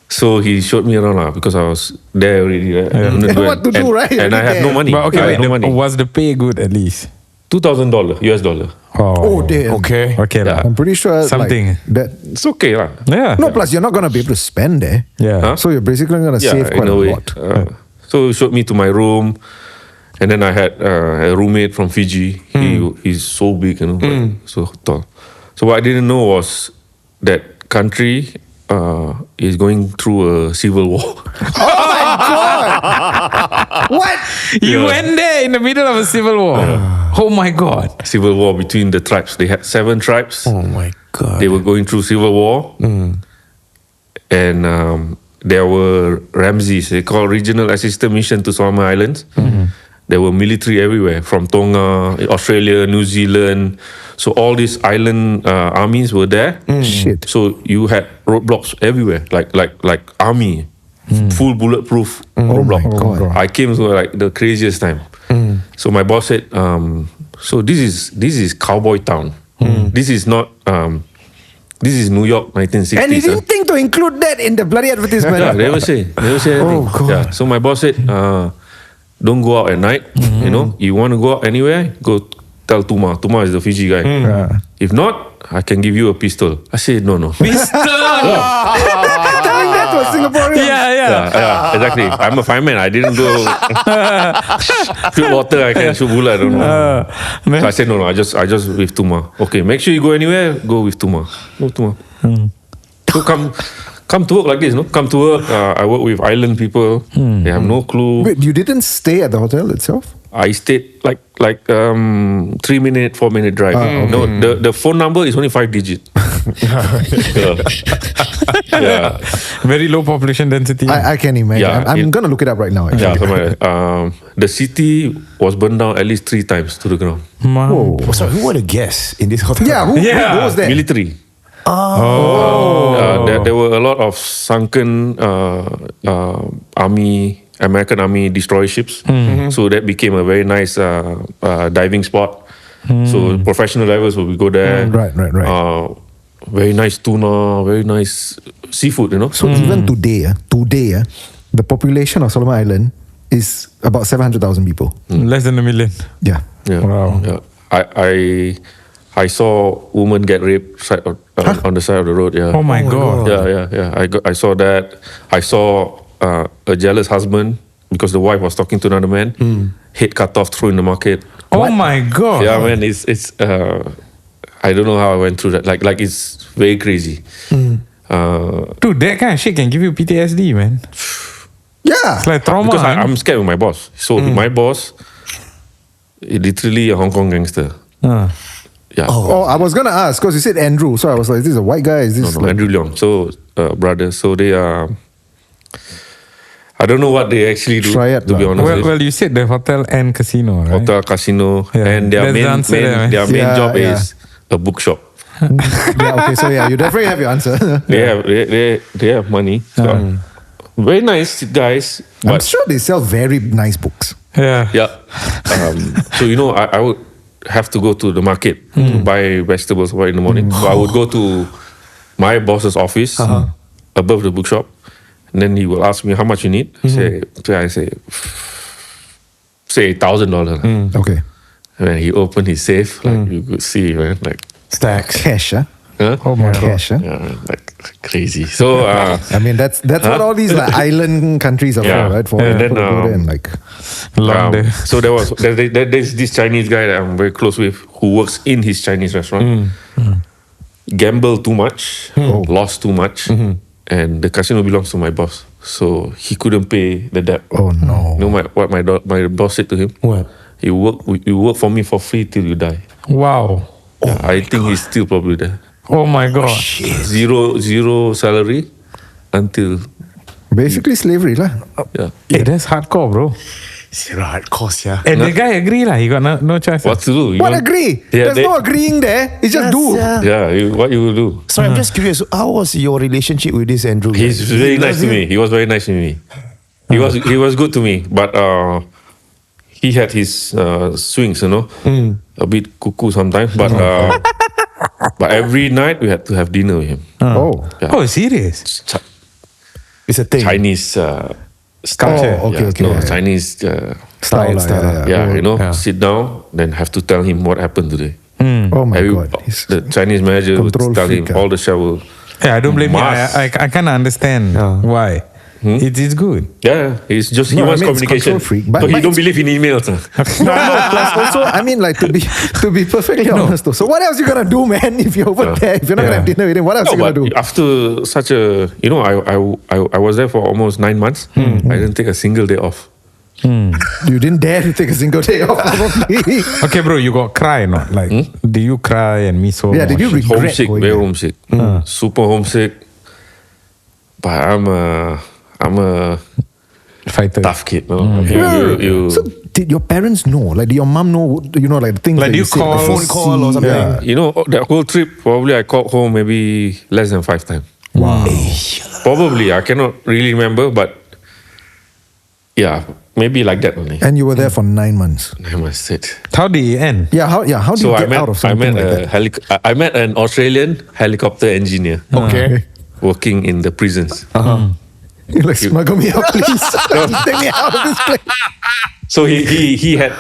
So he showed me around because I was there already. Right? What to do, right? And I had no money. But okay, I wait, had no money. was the pay good at least? $2,000 US dollar. Oh, damn. Okay. Okay, Yeah. lah. I'm pretty sure Something. like, that... It's okay lah. Yeah. No, plus you're not going to be able to spend there. Yeah. Huh? So you're basically going to save in quite a a way. lot. So he showed me to my room, and then I had a roommate from Fiji. He's so big, like, so tall. So what I didn't know was that country is going through a civil war. What? You went there in the middle of a civil war. Oh my God. Civil war between the tribes. They had 7 tribes. Oh my God. They were going through civil war, and there were Ramses. They call Regional Assistance Mission to Solomon Islands. There were military everywhere, from Tonga, Australia, New Zealand. So all these island armies were there. Shit. So you had roadblocks everywhere, like army, full bulletproof roadblock. my God. I came to like the craziest time. So my boss said, "So this is cowboy town. This is not. This is New York, 1960s." And he didn't think to include that in the bloody advertisement. Yeah, they never say anything. Oh, God. Yeah. So my boss said, "Don't go out at night. You know, you want to go out anywhere, go tell Tuma. Tuma is the Fiji guy. If not, I can give you a pistol." I said, "No." Telling that to a Singaporean. Yeah, exactly. I'm a fireman. I didn't go shoot water. I can shoot bullet. I don't know. So I said, "No. I just with Tuma. Okay, make sure you go anywhere. Go with Tuma. Go Tuma." So come to work like this, no? Come to work. I work with island people. They have no clue. Wait, you didn't stay at the hotel itself? I stayed like 3-minute, 4-minute drive. No, the phone number is only 5 digits. Yeah. Very low population density. I can imagine. Yeah, I'm going to look it up right now. Actually. Yeah, something like that. The city was burned down at least 3 times to the ground. Whoa. So who were the guests in this hotel? Yeah, who goes there? Military. There were a lot of sunken American Army destroyer ships. So that became a very nice diving spot. So professional divers will go there. Right. Very nice tuna, very nice seafood, So even today, the population of Solomon Island is about 700,000 people. Less than 1 million. Yeah. Yeah. Wow. Yeah. I saw women get raped on the side of the road. Yeah. Oh my God. Yeah. I saw that. I saw a jealous husband because the wife was talking to another man. Head cut off, thrown in the market. Oh my God. Yeah, man. It's I don't know how I went through that. Like it's very crazy. Dude, that kind of shit can give you PTSD, man. Yeah. It's like trauma. Because man. I'm scared of my boss. So my boss is literally a Hong Kong gangster. Yeah. Oh, I was going to ask because you said Andrew. So I was like, is this a white guy? Is this No, Andrew Leong. So brothers. So they are. I don't know what they actually do. Try it, to be lah. honest. Well, you said the hotel and casino, right? Hotel, casino, Yeah. and their That's the answer there, man. main Yeah, job yeah. is a bookshop. Yeah, okay, so yeah, you definitely have your answer. They have money. So, very nice guys. I'm But sure they sell very nice books. Yeah. yeah. So I would have to go to the market to buy vegetables in the morning. So I would go to my boss's office above the bookshop, and then he will ask me how much you need. I say $1,000. Okay. And then he opened his safe, like you could see, man, like Stacks. Cash, huh? Oh my God. Cash, huh? yeah, man, like crazy. So I mean, that's what all these like, island countries are Yeah. for, right? For And people then, to go there and like... Long day. so there's this Chinese guy that I'm very close with who works in his Chinese restaurant. Gambled too much, lost too much, and the casino belongs to my boss. So he couldn't pay the debt. Oh, no. You know what my boss said to him? What? You work for me for free till you die. Wow. I think he's still probably there. Oh my god. Zero salary until Basically slavery lah. yeah. Hey, that's hardcore, bro. Zero hardcore, yeah. And the guy agree lah. He got no choice. What to do? What agree? Yeah, There's no agreeing there. It's just do. what you will do? So I'm just curious, how was your relationship with this Andrew? He's very nice to me. He was very nice to me. He was good to me, but he had his swings, you know, a bit cuckoo sometimes. But but every night we had to have dinner with him. Oh. Yeah. Oh, serious? It's a thing. Chinese Culture. Oh, okay, okay. No, Yeah. Chinese Style lah, yeah, you know, Yeah. sit down, then have to tell him what happened today. Oh my God. He's The Chinese manager would control tell him freak, all the shower. Yeah, I don't blame you. Must. I kind of understand why. It's good. Yeah, he's just he No, I wants mean, it's communication. control freak, But but he don't it's- believe in emails. No, plus also, I mean, like to be perfectly honest, though. So what else you gonna do, man? If you're over there, if you're not gonna have dinner with him, what else No, you gonna but do? after such a, you know, I was there for almost 9 months. I didn't take a single day off. You didn't dare to take a single day off, probably. Okay, bro, you got cry or not? Like, do you cry and miss so Yeah, did you much? regret Homesick, going very there? homesick, super homesick. But I'm a Fighter. tough kid. No? You So did your parents know? Like, did your mom know? You know, like the things Like, that do you said, call- like, phone call or something? Yeah. You know, that whole trip, probably I called home maybe less than 5 times. Wow. Probably, I cannot really remember, but yeah, maybe like that only. And you were there for 9 months. I must say. How did it end? Yeah. How do So you I get met, out of I something met like that? I met an Australian helicopter engineer Okay. working in the prisons. You're like, smuggle me out, please. Take me out of this place. So he had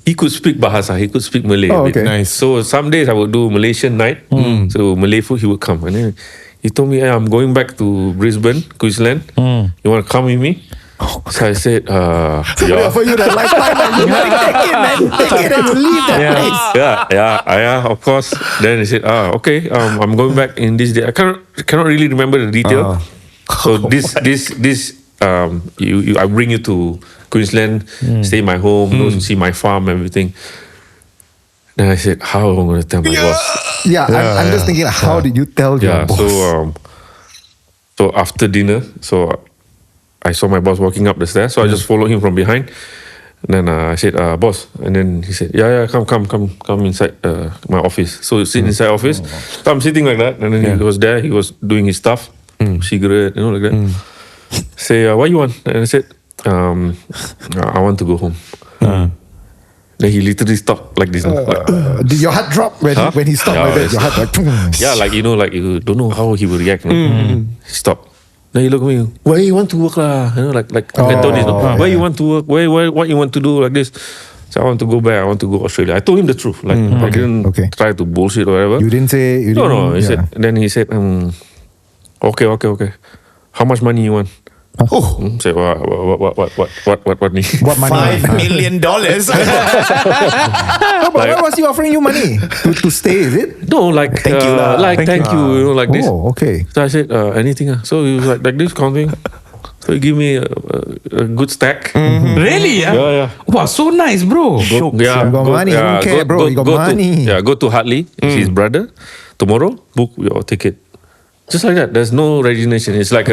he could speak Bahasa, he could speak Malay. Oh, a bit. okay. Nice. So some days I would do Malaysian night. So Malay food he would come, and then he told me, hey, I'm going back to Brisbane, Queensland. You want to come with me? So I said, Somebody yeah. offer you that lifeline, and you like, take it, man. Take it and leave that place. Yeah, of course. Then he said, okay, I'm going back in this day. I cannot really remember the detail. So this I bring you to Queensland, stay in my home, go see my farm, everything. Then I said, how am I going to tell my boss? Yeah, I'm just thinking, how did you tell your Yeah, boss? so after dinner, so I saw my boss walking up the stairs, so I just followed him from behind. And then I said, boss, and then he said, yeah, come inside my office. So sit inside office. So I'm sitting like that, and then he was there. He was doing his stuff, cigarette, like that. Say, what you want? And I said, I want to go home. Then he literally stopped like this. Did your heart drop when he stopped Yeah, like that? it's- Your heart like, Yeah, like you don't know how he will react. No? He stopped. Then he looked at me. Where you want to work lah? You know, like Cantonese. No? Where you want to work? Where what you want to do like this? So I want to go back. I want to go Australia. I told him the truth. Like I didn't try to bullshit or whatever. you didn't say. You didn't, No. He yeah. said. Then he said, okay. How much money you want? Say what money? What money? $5 million. No, but why was he offering you money to stay? Is it? No, like Thank you lah. thank you, you know, like this. Oh, okay. So I said anything. So he was like this counting. So he gave me a good stack. Really? Yeah. Wow, so nice, bro. Yeah, You got money, I don't care, bro. You got money. Go to Hartley, his brother. Tomorrow, book your ticket. Just like that. There's no resignation. It's like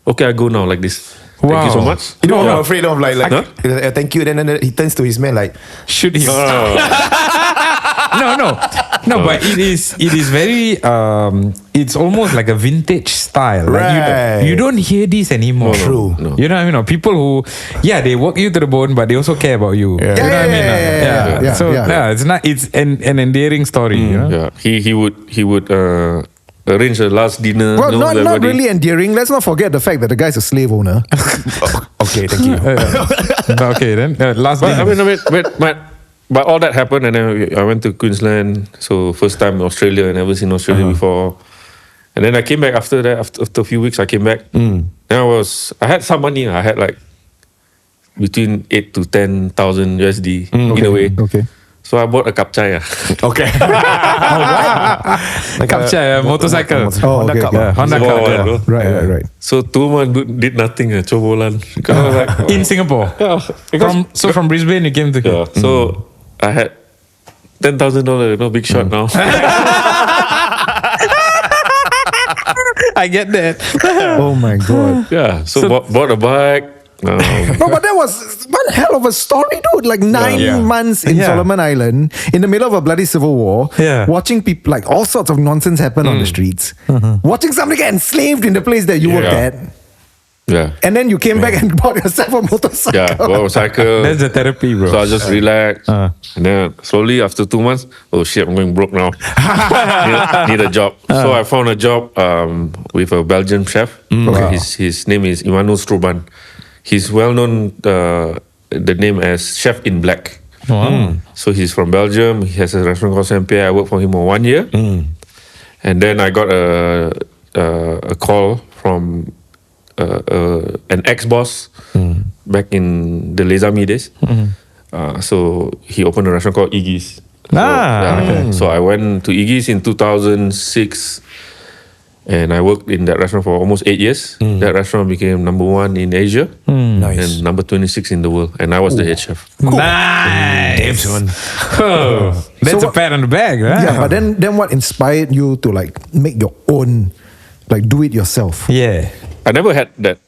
okay, I go now like this. Thank you so Wow. much. You know what I'm afraid of? Like Huh? thank you. Then he turns to his man like, Should he? No, but it is very it's almost like a vintage style. Like Right. you don't hear this anymore. True. No. You know what I mean? People who they work you to the bone, but they also care about you. Yeah. You know what I mean? Yeah. So it's not. It's an endearing story. You know? Yeah, he would arrange a last dinner. Well, you know, not everybody- really endearing. Let's not forget the fact that the guy's a slave owner. okay, thank you. Okay, then last But dinner. but all that happened, and then I went to Queensland. So first time in Australia, I never seen Australia before. And then I came back after that. After a few weeks, I came back. Then I had some money. I had like between 8 to 10,000 USD in a way. Okay. So I bought a kapchai. Okay. Like Capture a motorcycle. Oh, Honda okay, Cup. okay. Yeah, Honda Small car. one, Yeah. bro. Right. So 2 months did nothing. Cobolan. Because I was like, In Singapore. yeah, because From Brisbane you came to here. yeah. So I had $10,000, no big shot now. I get that. Oh my god. Yeah, so bought a bike. No, but that was one hell of a story, dude. Like 9 months in Yeah. Solomon Island, in the middle of a bloody civil war, Yeah. watching people, like all sorts of nonsense happen on the streets, watching somebody get enslaved in the place that you worked at, Yeah. and then you came back and bought yourself a motorcycle. Yeah, motorcycle. That's the therapy, bro. So I just relax. And then slowly after 2 months, oh shit, I'm going broke now. need a job. So I found a job with a Belgian chef. Wow. His name is Emmanuel Stroban. He's well known the name as Chef in Black. Wow. So he's from Belgium. He has a restaurant called Saint-Pierre. I worked for him for 1 year. And then I got a call from an ex-boss back in the Les Amis days. So he opened a restaurant called Iggy's. So I went to Iggy's in 2006, and I worked in that restaurant for almost 8 years. That restaurant became number 1 in Asia and number 26 in the world, and I was the head chef. Nice. Oh, that's So a pat on the back, right? Yeah, but then what inspired you to like make your own, like do it yourself? Yeah. I never had that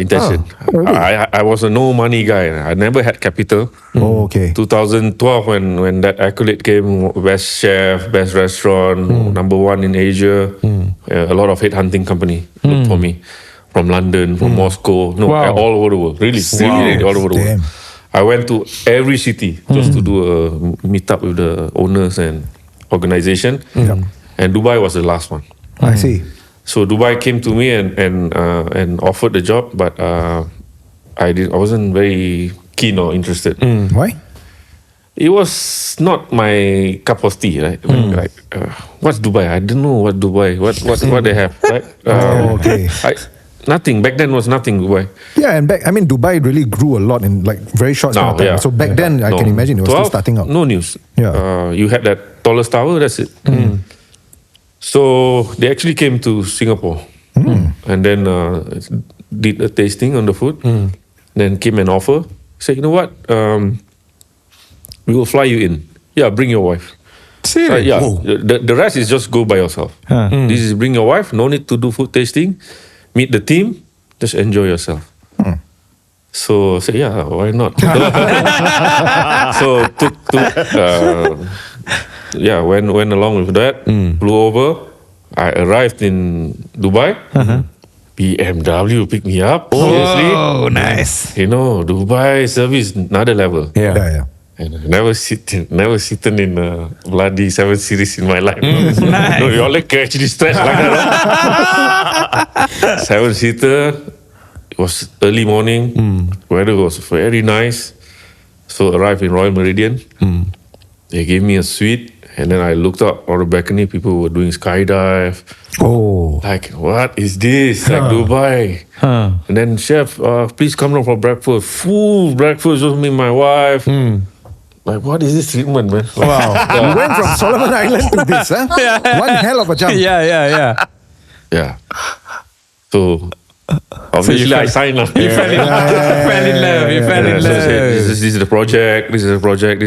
intention. really? I was a no money guy. I never had capital. Oh, okay. 2012 when that accolade came, best chef, best restaurant, number 1 in Asia. A lot of headhunting company looked for me from London, from Moscow, Wow. all over the world. Really all over the Damn. world. I went to every city just to do a meet up with the owners and organization. And Dubai was the last one. I see. So Dubai came to me and offered the job, but I wasn't very keen or interested. Why? It was not my cup of tea, right? What's Dubai? I don't know what Dubai. What they have, right? Oh, okay. Nothing back then was nothing Dubai. Yeah, and Dubai really grew a lot in like very short span of time. So back then, I can imagine it was still starting out. No news. Yeah. You had that tallest tower. That's it. So they actually came to Singapore and then did a tasting on the food. Then came an offer. Said, you know what? We will fly you in. Yeah, bring your wife. Serious? Yeah. The rest is just go by yourself. This is bring your wife. No need to do food tasting. Meet the team. Just enjoy yourself. So I said, yeah, why not? So went along with that. Flew over. I arrived in Dubai. BMW picked me up. Seriously. Oh, nice. You know, Dubai service another level. Yeah. And I never sitten in a bloody 7 Series in my life. Nice. No, you all like actually stretch like that. 7-seater. It was early morning. Weather was very nice. So arrived in Royal Meridian. They gave me a suite. And then I looked up on the balcony. People were doing skydive. Oh. Like, what is this? Like Dubai. And then, chef, please come down for breakfast. Full breakfast, just me and my wife. Like, what is this treatment, man? Wow. You went from Solomon Island to this, huh? One hell of a jump. Yeah. Yeah. So, obviously, I signed up. You fell in love. You fell in So I said, love. this is the project. This is a project.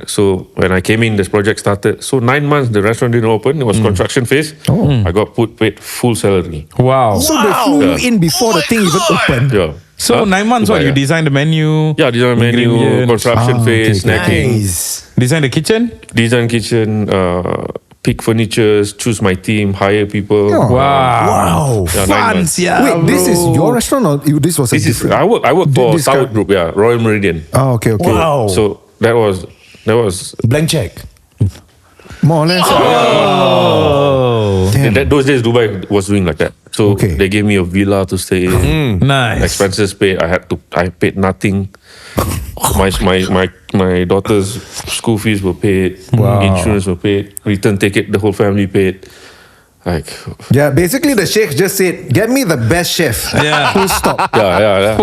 So when I came in, this project started. So 9 months, the restaurant didn't open. It was construction phase. I got paid full salary. Wow. So they flew you in before the thing even opened. Yeah. So 9 months, what? Dubai, You yeah. designed the menu? Yeah, design menu, ingredients. construction phase, okay. snacking, Nice. Design the kitchen? design kitchen, pick furnitures, choose my team, hire people. Oh. Wow. Yeah, 9 Fun, months. yeah. Wait, this is your restaurant or this was a This is different? I work for This South guy- Group, yeah, Royal Meridian. Oh, okay. Wow. So that was Blank check. More or less. Oh. those days Dubai was doing like that. So Okay. they gave me a villa to stay in. Nice. Expenses paid. I paid nothing. My daughter's school fees were paid. Wow. Insurance were paid. Return ticket, the whole family paid. Like, Yeah, basically the sheikh just said, get me the best chef. Yeah. Full stop. yeah.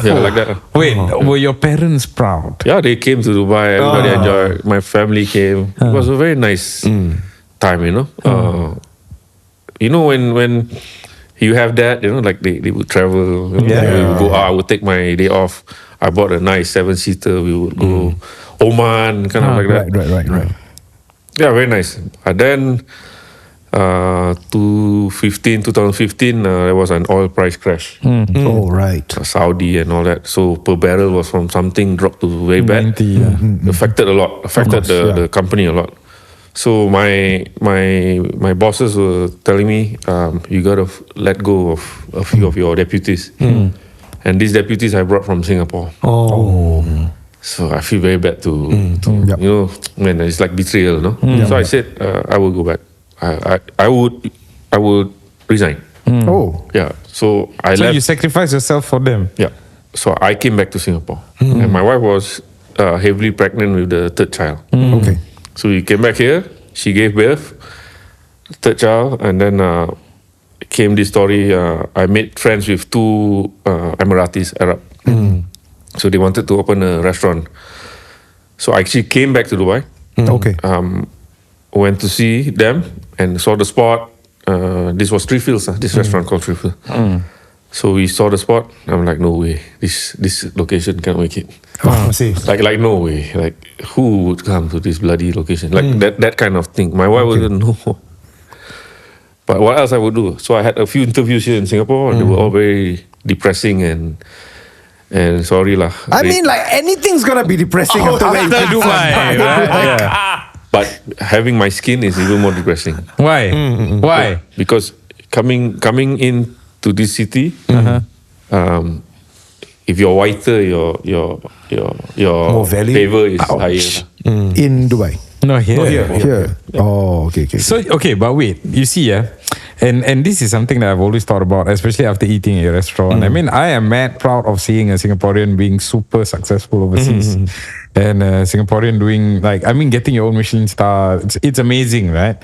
Yeah, like that. Wait, were your parents proud? Yeah, they came to Dubai. Everybody enjoyed. My family came. It was a very nice time, you know. You know when you have that, you know, like they would travel. You know, we would go out. I would take my day off. I bought a nice 7-seater. We would go Oman, kind of like that. Right. Yeah, very nice. Then 2015, there was an oil price crash. Oh, right. Saudi and all that. So per barrel was from something dropped to very bad. 90, yeah. Affected a lot. Affected the company a lot. So my bosses were telling me, you gotta let go of a few of your deputies. And these deputies I brought from Singapore. Oh. So I feel very bad to Yep. you know, man, it's like betrayal, no? So I said, I will go back. I would resign. Oh. Yeah. So I So left. you sacrifice yourself for them. Yeah. So I came back to Singapore, and my wife was heavily pregnant with the third child. Okay. So we came back here. She gave birth, third child, and then came this story. I made friends with two Emiratis, Arab. So they wanted to open a restaurant. So I actually came back to Dubai. Okay. Went to see them and saw the spot. This was Three Fields, this restaurant called Three Fields. So we saw the spot. I'm like, no way, this location can't make it. I see. Like no way. Like who would come to this bloody location? Like that kind of thing. My wife wouldn't know. But what else I would do? So I had a few interviews here in Singapore, and they were all very depressing and sorry lah. I mean, like anything's gonna be depressing after where you After came Dubai, right? Yeah. but having my skin is even more depressing. Why? Why? Because coming in to this city, if you're whiter, your More value? favor is higher. in Dubai. No, here. Here. Oh, okay. So okay, but wait, you see, and this is something that I've always thought about, especially after eating at a restaurant. I mean, I am mad proud of seeing a Singaporean being super successful overseas, and a Singaporean doing getting your own Michelin star. It's amazing, right?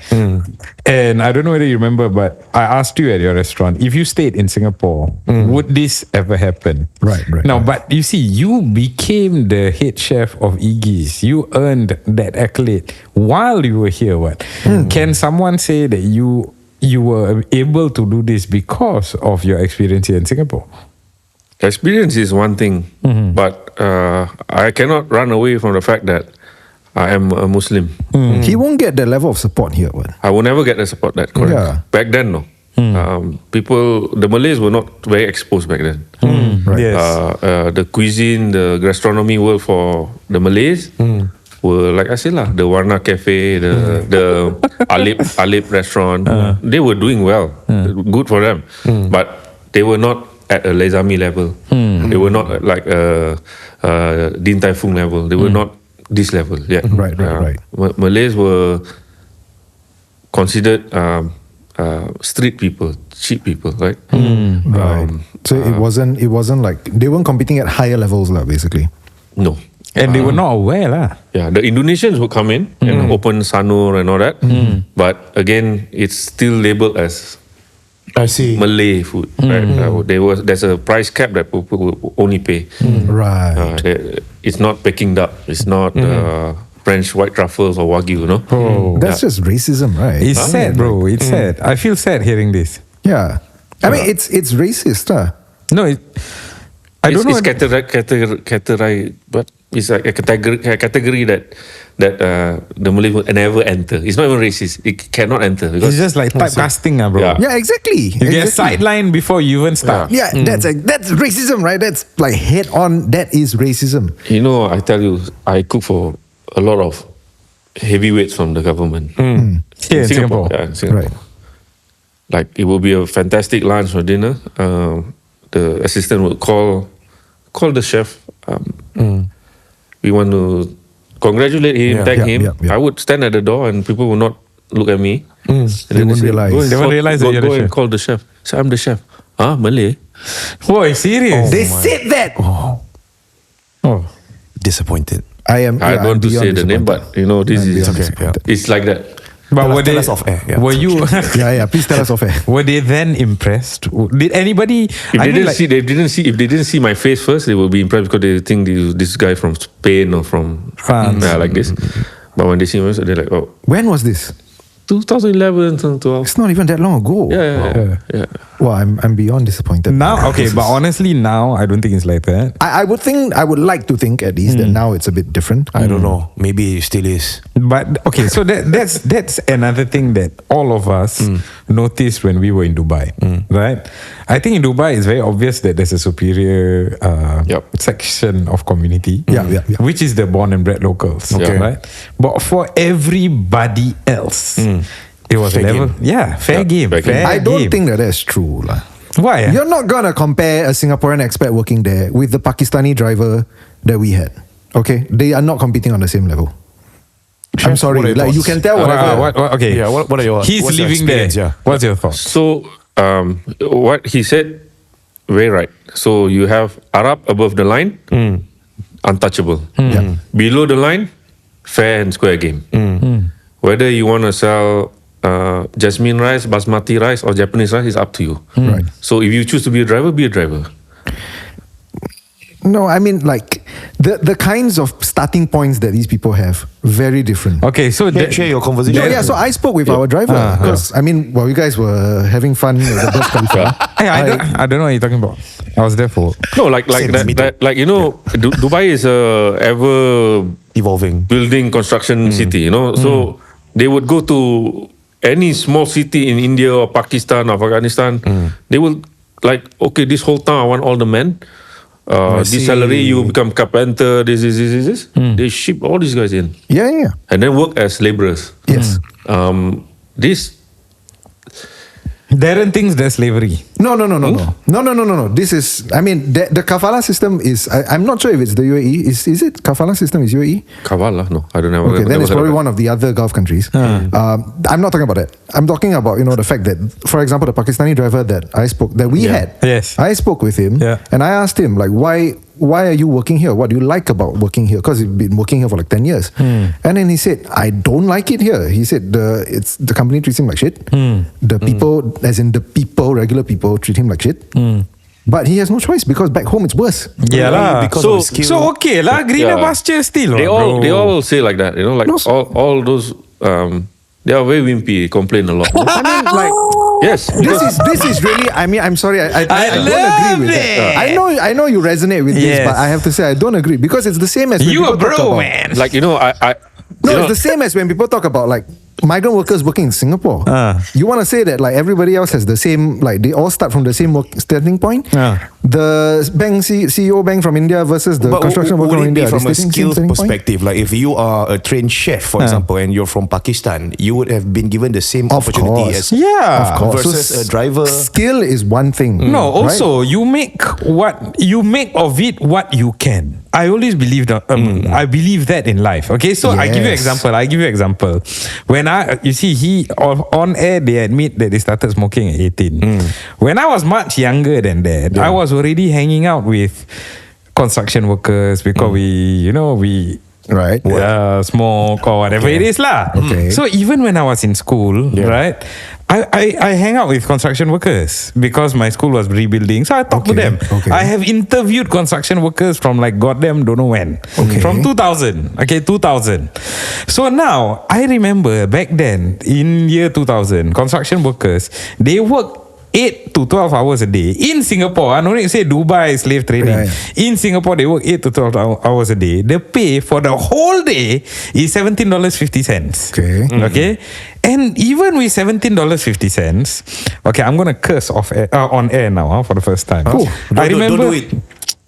And I don't know whether you remember, but I asked you at your restaurant, if you stayed in Singapore, would this ever happen? Right. Now, but you see, you became the head chef of Iggy's. You earned that accolade while you were here. What can someone say that you were able to do this because of your experience here in Singapore? Experience is one thing, but I cannot run away from the fact that I am a Muslim. He won't get that level of support here. What? I will never get the support that correct. Yeah. Back then, no. The Malays were not very exposed back then. Right. Yes. The cuisine, the gastronomy world for the Malays were, like I said lah, the Warna Cafe, the Alip restaurant. They were doing well, good for them, but they were not at a Lezami level. They were not at like Din Tai Fung level. They were not this level yet. Right. Malays were considered street people, cheap people, right? Right. So it wasn't like they weren't competing at higher levels, lah. Basically. No. And they were not aware lah. Yeah, the Indonesians would come in and open Sanur and all that. But again, it's still labeled as I see. Malay food. Right? There's a price cap that people will only pay. Right. It's not Peking duck. It's not French white truffles or Wagyu, no? That's just racism, right? It's sad, bro. It's sad. I feel sad hearing this. Yeah. I mean, it's racist, No, I don't know. It's category, but it's like a category that the Malay will never enter. It's not even racist. It cannot enter because It's just like typecasting, bro. Yeah. Yeah, exactly. You get sidelined before you even start. Yeah, that's racism, right? That's like head on. That is racism. You know, I tell you, I cook for a lot of heavyweights from the government. Here in Singapore. Yeah, in Singapore. Right. Like it will be a fantastic lunch or dinner. The assistant would call the chef. We want to congratulate him, thank him. yeah. I would stand at the door and people would not look at me. And They won't realize. They won't realize that go, you're the go and chef. call the chef. So I'm the chef. Huh? Malay? Boy, serious? They said that. Oh. Disappointed. I am. I don't want to say the name, but you know, this is okay. it's like that. But were Tell they? us off air. Yeah. Were you? Yeah. Please tell us off air. Were they then impressed? Did anybody? If they didn't see my face first, they will be impressed because they think this guy from Spain or from France. like this. But when they see me, they're like, oh, When was this? 2011, 2012. It's not even that long ago. Yeah. Well, I'm beyond disappointed. Now, okay, but honestly, now I don't think it's like that. I would like to think at least that now it's a bit different. I don't know. Maybe it still is. But okay, so that's another thing that all of us noticed when we were in Dubai, right? I think in Dubai it's very obvious that there's a superior section of community, which is the born and bred locals, right? But for everybody else, it was Fair level, game. fair game. Fair I don't game. think that's true, lah. Why? You're not gonna compare a Singaporean expat working there with the Pakistani driver that we had. Okay, they are not competing on the same level. I'm sorry, what are your like you thoughts? can tell whatever. Okay. Yeah, what are your He's what's your living there. experience? Yeah. What's your thoughts? So, what he said, very right. So you have Arab above the line, untouchable. Yeah. Below the line, fair and square game. Whether you want to sell jasmine rice, basmati rice, or Japanese rice is up to you. Right. So if you choose to be a driver, be a driver. No, I mean like the kinds of starting points that these people have very different. Okay, so Share your conversation. Yeah, so I spoke with our driver because I mean, while you guys were having fun at the Burj Khalifa, I don't know what you're talking about. I was there for. No, like Same as me too. that, like you know, Dubai is a ever Evolving. building construction city. You know, so they would go to any small city in India or Pakistan or Afghanistan. They will like, okay, this whole town I want all the men. This salary, you become carpenter. This. They ship all these guys in, yeah. and then work as laborers. Yes. This Darren thinks there's slavery. No. This is, I mean, the kafala system is, I'm not sure if it's the UAE. Is it kafala system is UAE? Kavala? No, I don't know. Okay, then it's probably one of the other Gulf countries. I'm not talking about that. I'm talking about, the fact that, for example, the Pakistani driver that we had. Yes. I spoke with him and I asked him, like, why are you working here? What do you like about working here? Because he's been working here for like 10 years. And then he said, I don't like it here. He said, the company treats him like shit. The people, as in the people, regular people, treat him like shit. But he has no choice because back home it's worse. Yeah lah. Because of his skill. So okay lah, greener pasture still. They bro. all say like that. Like all those. They are very wimpy. Complain a lot. I mean, like, Yes. this is really. I mean, I'm sorry. I don't love agree with it. that. I know you resonate with this, Yes. but I have to say I don't agree because it's the same as when You a people talk bro, about, man. Like No, it's the same as when people talk about like migrant workers working in Singapore. You want to say that like everybody else has the same, like they all start from the same starting point. The bank CEO bank from India versus the construction worker would from it be India. from are a they starting skills same starting point? perspective? Like if you are a trained chef, for example, and you're from Pakistan, you would have been given the same Of opportunity course. as Of course. versus a driver. Skill is one thing. No, right? also you make of it what you can. I always believe that. I believe that in life. Okay, so I give you Yes. example. When you see he on air, they admit that they started smoking at 18. When I was much younger than that, I was already hanging out with construction workers because we Right. smoke or whatever it is lah. Okay. So even when I was in school, right, I hang out with construction workers because my school was rebuilding. So I talk to them. Okay. I have interviewed construction workers from like goddamn don't know when. From 2000. Okay, 2000. So now I remember back then in year 2000, construction workers, they work 8 to 12 hours a day in Singapore. I don't need to say Dubai slave trading. Right. In Singapore, they work 8 to 12 hours a day. The pay for the whole day is $17.50. Okay. And even with $17.50, okay, I'm gonna curse on air now for the first time. I remember. Don't do it.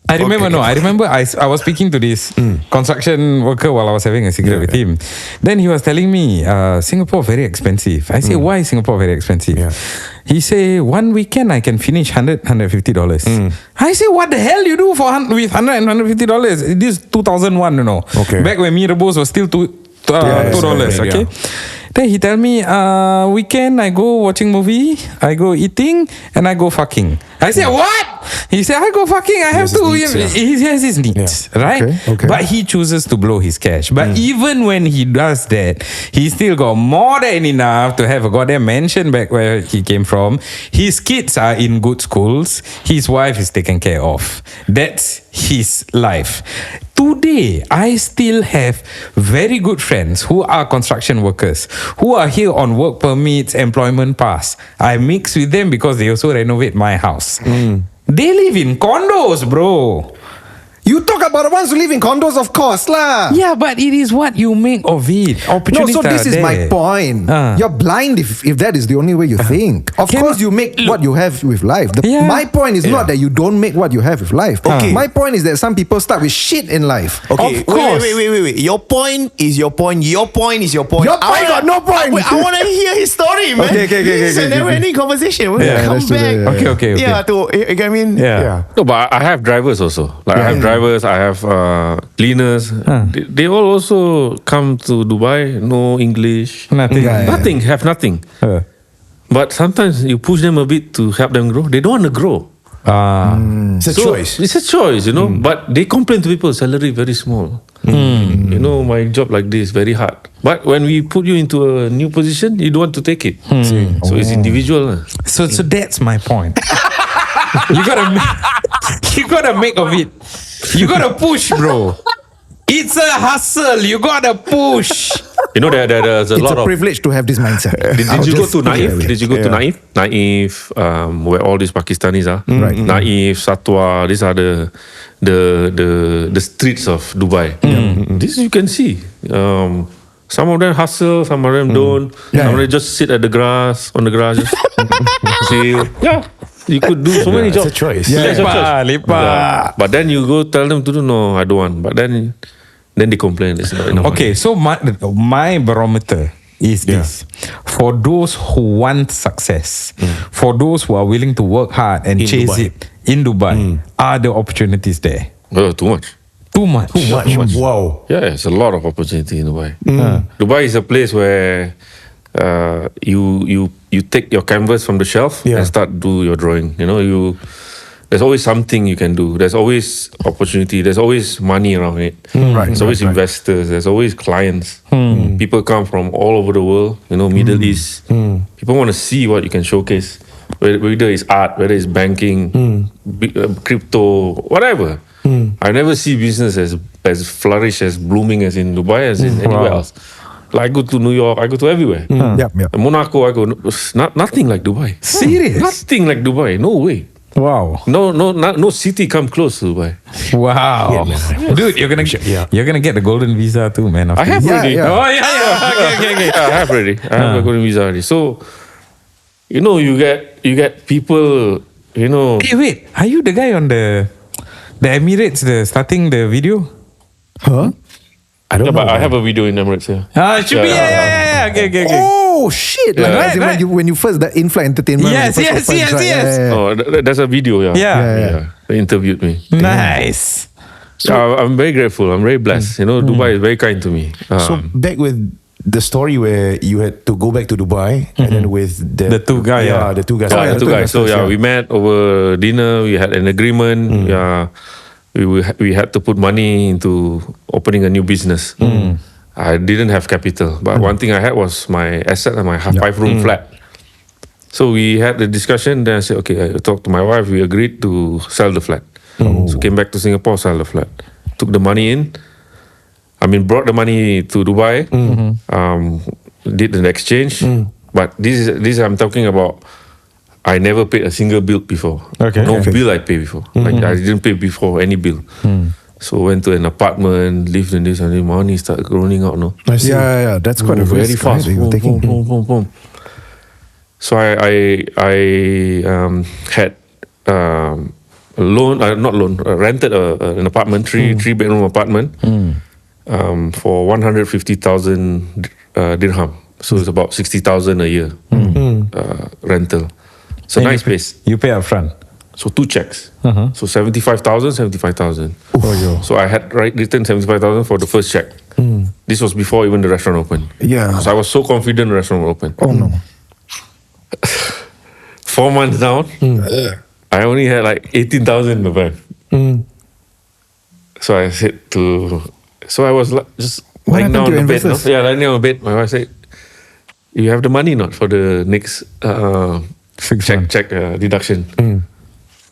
I remember I was speaking to this construction worker while I was having a cigarette with him. Then he was telling me, Singapore very expensive. I say, why is Singapore very expensive? He say, one weekend I can finish $100, $150. I say, what the hell you do with $100 and $150? This is 2001, Okay. Back when Mee Rebus was still $2. Okay. Then he tell me, weekend I go watching movie, I go eating, and I go fucking. I said, what? He said, I go fucking, I have to. He has his needs, right? Okay. But he chooses to blow his cash. But even when he does that, he still got more than enough to have a goddamn mansion back where he came from. His kids are in good schools. His wife is taken care of. That's his life. Today, I still have very good friends who are construction workers, who are here on work permits, employment pass. I mix with them because they also renovate my house. They live in condos, bro. You talk about the ones who live in condos, of course lah. Yeah, but it is what you make of it. No, Opportunities so this are is there. my point. You're blind if that is the only way you think. Of Can- course, you make what you have with life. Yeah. My point is not that you don't make what you have with life. Okay. My point is that some people start with shit in life. Okay, Of course. wait. Your point is your point. Your point is your point. Your point got no point. I want to hear his story, man. Okay. This is a never-ending conversation. We're Yeah, gonna come let's do back. that, yeah. Okay. Yeah, you get me? Yeah. No, but I have drivers also. Like I have drivers, I have cleaners. They all also come to Dubai, no English. Nothing. Yeah. Nothing, have nothing. But sometimes you push them a bit to help them grow. They don't want to grow. It's a choice. It's a choice, you know. But they complain to people, salary very small. You know, my job like this, very hard. But when we put you into a new position, you don't want to take it. So it's individual. So that's my point. you gotta make of it. You gotta push, bro. It's a hustle. You gotta push. You know, there's a It's lot a of... privilege to have this mindset. Did you go to Naif? Did you go to Naif? Naif, where all these Pakistanis are. Right. Naif, Satwa, these are the streets of Dubai. This you can see. Some of them hustle, some of them don't. Some of them just sit at the grass, on the grass, just chill. Yeah. You could do so many It's jobs. a choice. It's a choice. Lepak. But then you go tell them to do, no, I don't want. But then they complain. It's not enough Okay, so my barometer is this. For those who want success, for those who are willing to work hard and In chase Dubai. it in Dubai, are the opportunities there? money. Oh, too much. Too much. Wow. Yeah, it's a lot of opportunity in Dubai. Dubai is a place where you take your canvas from the shelf and start do your drawing. You know, there's always something you can do. There's always opportunity. There's always money around it. Right, There's always investors. There's always clients. People come from all over the world. You know, Middle East. People want to see what you can showcase. Whether it's art, whether it's banking, crypto, whatever. I never see business as flourish, as blooming as in Dubai, as in anywhere else. Like I go to New York, I go to everywhere. Yep. Monaco, I go. Nothing like Dubai. Serious? Nothing like Dubai. No way. Wow. No city come close to Dubai. Wow. Dude, you're gonna get the golden visa too, man. I have Yeah, already. yeah. Oh yeah. Okay. I have already. I have a golden visa already. So, you know, you get people. You know. Hey, wait. Are you the guy on the Emirates starting the video? Huh? I don't Yeah, know. but I have a video in Emirates here. It should be. Yeah. Okay. Oh shit! Like, Right, as in right. when you first the in-flight entertainment. Yes, when you first yes, opened, right? yes. Yeah. Oh, there's a video. Yeah. Yeah. They interviewed me. Nice. I'm very grateful. I'm very blessed. You know, Dubai is very kind to me. So back with the story where you had to go back to Dubai and then with The two guys, yeah. the two guys. Yeah, the two guys. So we met over dinner. We had an agreement. Yeah, we had to put money into opening a new business. I didn't have capital, but one thing I had was my asset and my 5-room flat. So we had the discussion. Then I said, okay, I talked to my wife. We agreed to sell the flat. So came back to Singapore, sell the flat. Took the money in. Brought the money to Dubai. Did an exchange. But this is I'm talking about. I never paid a single bill before. Okay. No bill I paid before. Like I didn't pay before any bill. So went to an apartment, lived in this, and the money started rolling out. No, I see. Yeah. That's quite a very risk, fast. right, that you're taking. Boom. So I had rented an apartment, three bedroom apartment, for 150,000 dirham. So it's about 60,000 a year rental. It's a nice place. You pay up front. So 2 checks. So 75,000. So I had written 75,000 for the first check. This was before even the restaurant opened. Yeah. So I was so confident the restaurant would open. Oh no. 4 months down, I only had like 18,000 in the bank. So I said so I was just What lying happened down to on your the bed. No? investors? Yeah, lying down on the bed. My wife said, "You have the money not for the next Six months. check deduction?"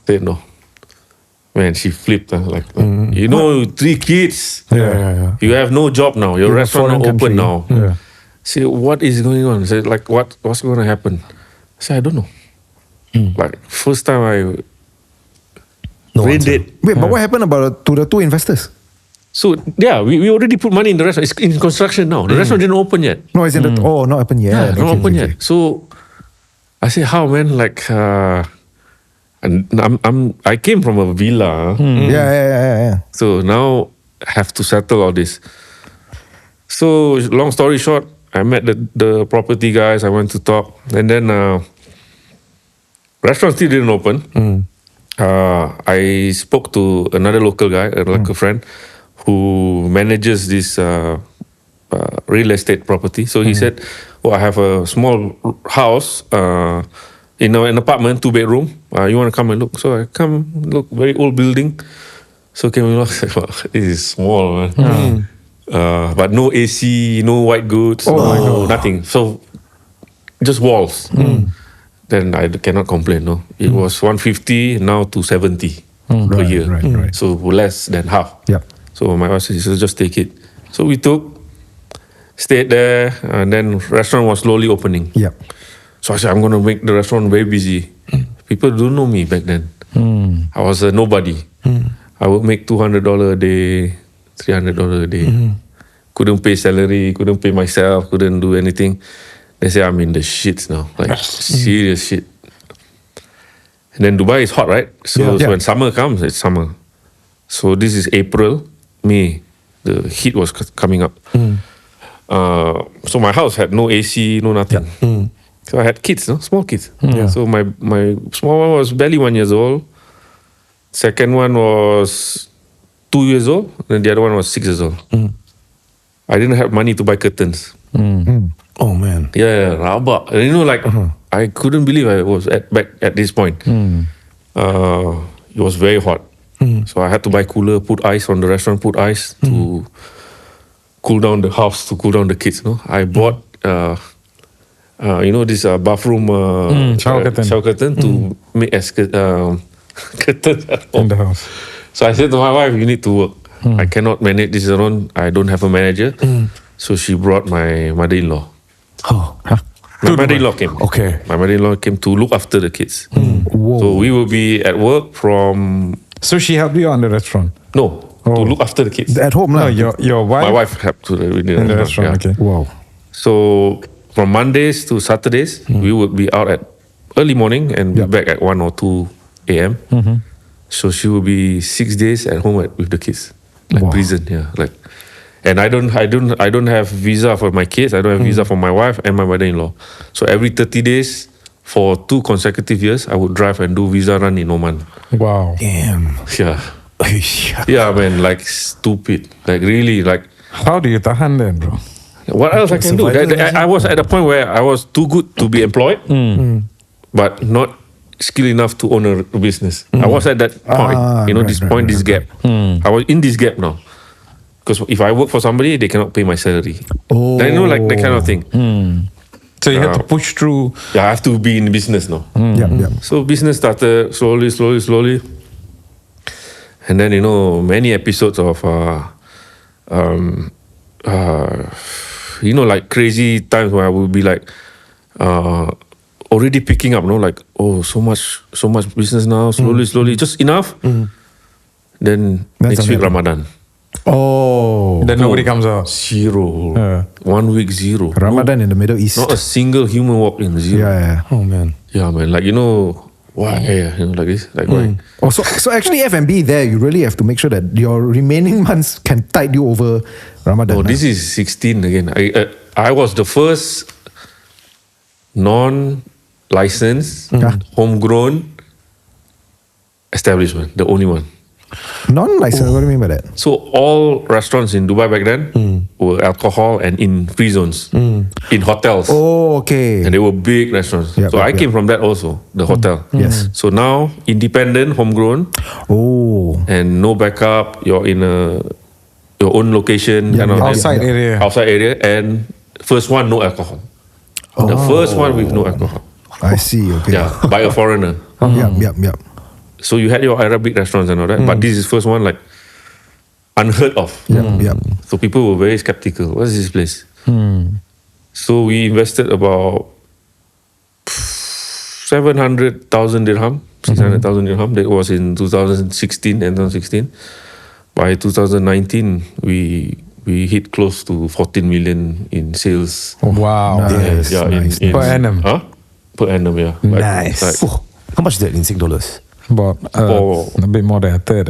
Said no. Man, she flipped. Like, you know, 3 kids. Yeah. You have no job now. Your In a restaurant foreign not open country. now. Yeah. Say, what is going on? Say, like, what's going to happen? I said, I don't know. Like, first time I brain dead. Wait, but what happened to the 2 investors? So yeah, we already put money in the restaurant. It's in construction now. The restaurant didn't open yet. No, it's in the not open yet. Yeah, not Okay, open okay. yet. So I say, how, man? Like, and I came from a villa. Yeah. So now I have to settle all this. So long story short, I met the property guys. I went to talk, and then restaurant still didn't open. I spoke to another local guy, like a friend, who manages this real estate property. So he said, "Oh, I have a small house in an apartment, 2-bedroom. You want to come and look?" So I come look, very old building. So came and look. Wow, this is small, man. But no AC, no white goods, no nothing. So just walls. Then I cannot complain. No, it was 150 now to 70 per year. Right. So less than half. Yep. So my wife said, just take it. So we stayed there, and then restaurant was slowly opening. Yep. So I said, I'm going to make the restaurant very busy. People don't know me back then. I was a nobody. I would make $200 a day, $300 a day. Couldn't pay salary, couldn't pay myself, couldn't do anything. They say I'm in the shits now, like serious shit. And then Dubai is hot, right? So when summer comes, it's summer. So this is April, May. The heat was coming up. So my house had no AC, no nothing. So I had kids, small kids. So my small one was barely 1 year old. Second one was 2 years old. And the other one was 6 years old. I didn't have money to buy curtains. Oh man. Yeah, rabak. And like I couldn't believe I was back at this point. It was very hot. So I had to buy cooler, put ice on the restaurant, put ice to cool down the house, to cool down the kids. I bought, this bathroom shower curtain. to make as curtains at home. In the house. So I said to my wife, you need to work. I cannot manage this alone. I don't have a manager. So she brought my mother-in-law. My mother-in-law came. Okay. My mother-in-law came to look after the kids. So we will be at work from... So she helped you on the restaurant? No, to look after the kids. At home, No, lah. your wife? My wife helped to in the restaurant. yeah. Okay. Wow. So from Mondays to Saturdays, we would be out at early morning and be back at 1 or 2 a.m. So she will be 6 days at home with the kids, like prison. Yeah, like. And I don't have visa for my kids. I don't have visa for my wife and my mother-in-law. So every 30 days for 2 consecutive years, I would drive and do visa run in Oman. Wow. Damn. Yeah. Yeah, man, like stupid. Like really, like. How do you tahan then, bro? What else I can do? I was at a point where I was too good to be employed, but not skilled enough to own a business. I was at that point, this gap. I was in this gap now. Because if I work for somebody, they cannot pay my salary. Like that kind of thing. So you had to push through. Yeah, I have to be in business now. So business started slowly. And then, many episodes of, like crazy times where I would be like, already picking up, like, oh, so much business now, slowly, just enough. Then next week, Ramadan. Oh. Then nobody comes out. Zero. 1 week, zero. Ramadan in the Middle East. Not a single human walk in, zero. Yeah. Oh man. Yeah, man. Like, why? Like this? Like, why? Oh, so actually F&B there, you really have to make sure that your remaining months can tide you over Ramadan. Oh, this is 16 again. I was the first non-licensed, homegrown establishment. The only one. Non-licensed, what do you mean by that? So all restaurants in Dubai back then were alcohol and in free zones, in hotels. Oh, okay. And they were big restaurants. Yep, so I came from that also, the hotel. Yes. So now, independent, homegrown, and no backup. You're in your own location. Outside area. Outside area. And first one, no alcohol. The first one with no alcohol. I see, okay. Yeah, by a foreigner. Yep. so you had your Arabic restaurants and all that, but this is first one like unheard of. Yeah. So people were very skeptical. What is this place? So we invested about 700,000 dirham, 600,000 dirham. That was in 2016, end of 2016. By 2019, we hit close to 14 million in sales. Wow. Nice, nice. Per annum. Huh? Per annum, yeah. Nice. Oh, how much is that in Sing dollars? About a bit more than a third.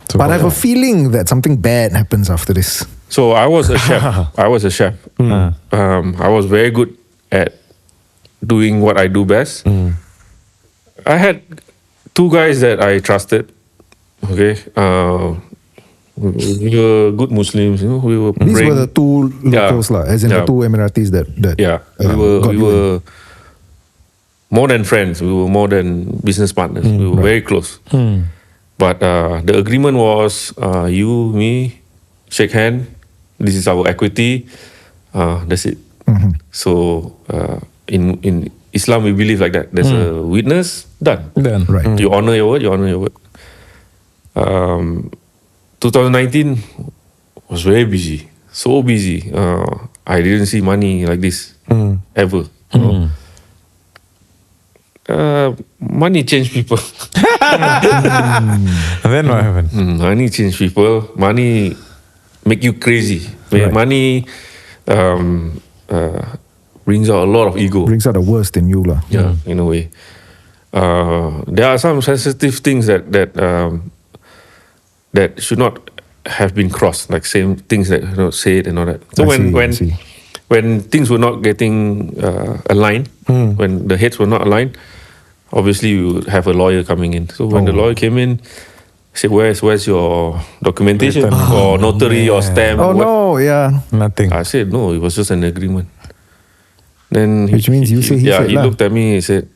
So But I have a feeling that something bad happens after this. So I was a chef. I was very good at doing what I do best. I had two guys that I trusted. Okay, we were good Muslims. You know, we were. These were the two locals, as in the two Emiratis that we were more than friends. We were more than business partners. We were very close. But the agreement was you, me, shake hand. This is our equity. That's it. So in Islam, we believe like that. There's a witness, done. Right. You honor your word, you honor your word. 2019 was very busy. So busy. I didn't see money like this ever. You know? Money changed people. then what happened? Money change people. Money make you crazy. Right. Money brings out a lot of ego. Brings out the worst in you, lah. Yeah, in a way. There are some sensitive things that should not have been crossed, like same things that said and all that. So I see. when things were not getting aligned, when the heads were not aligned, obviously we would have a lawyer coming in. So when the lawyer came in, said, "Where's your documentation or notary or stamp?" Oh no, yeah. Nothing. I said no, it was just an agreement. Then Which means you say he said he lah. looked at me. He said,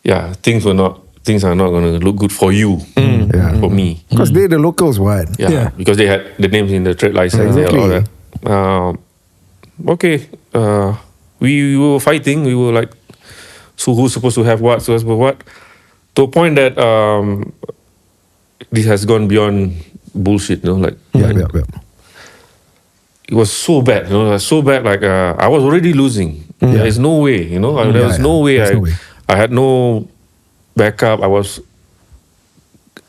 "Yeah, things are not going to look good for you, for me." Because they're the locals, what? Yeah, because they had the names in the trade license and all that. Okay, we were fighting. We were like, so who's supposed to have what? So who's supposed to what? To a point that this has gone beyond bullshit. Like Yeah. it was so bad. So bad. Like I was already losing. There's no way. There was no way. There's no way. I had no backup.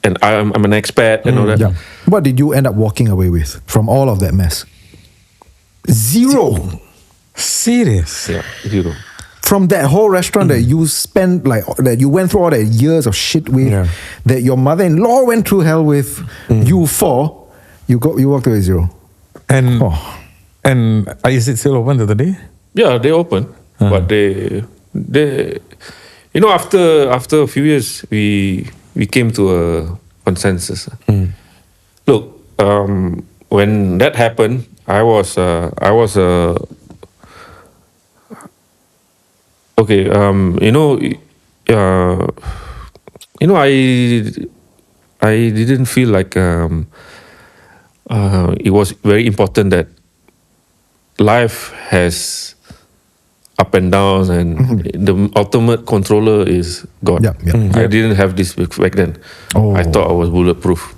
And I'm an expat and all that. Yeah. What did you end up walking away with from all of that mess? Zero. Serious? Yeah, zero. From that whole restaurant that you spent, that you went through all that years of shit with, that your mother-in-law went through hell with, you for, you walked away zero. And is it still open to the day? Yeah, they open, but they after a few years we came to a consensus. Look, when that happened, I was okay. I didn't feel like it was very important that life has up and downs, and the ultimate controller is God. Yeah. I didn't have this back then. I thought I was bulletproof.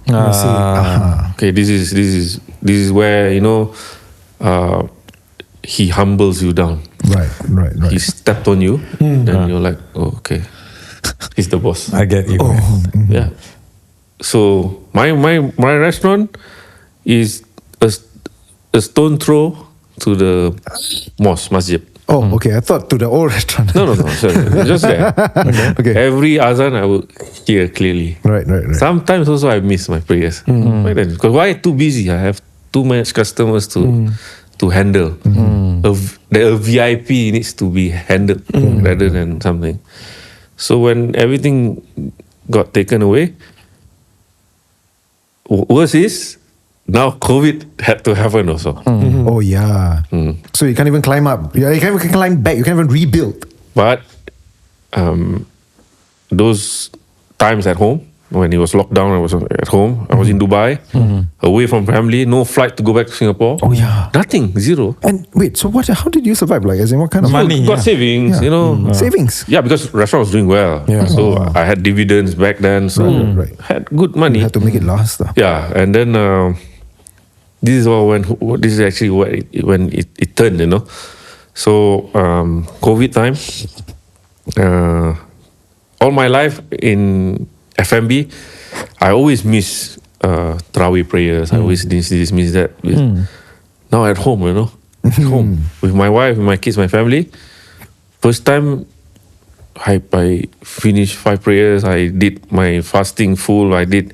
Okay, this is where he humbles you down. Right. He stepped on you, then you're like, oh, okay, he's the boss. I get you. Yeah. So my restaurant is a stone throw to the masjid. Oh, okay. I thought to the old restaurant. No. Sorry, just there. Okay. Every azan I would hear clearly. Right. Sometimes also I miss my prayers. Because why too busy? I have too much customers to handle. A VIP needs to be handled rather than something. So when everything got taken away, worse is now COVID had to happen also. Oh yeah. So you can't even climb up. Yeah, you can't even climb back. You can't even rebuild. But those times at home, when it was locked down, I was at home. I was in Dubai, away from family, no flight to go back to Singapore. Oh, yeah. Nothing, zero. And wait, so what? How did you survive? Like, as in what kind of Money. Got savings, Yeah. you know. Savings. Yeah, because restaurant was doing well. Yeah. So I had dividends back then. So Right. had good money. You had to make it last. Yeah, and then this is all this is actually when it turned, you know. So COVID time, all my life in FMB, I always miss Tarawih prayers. I always miss this, miss that. Now at home, you know, home with my wife, with my kids, my family. First time I finished 5 prayers. I did my fasting full. I did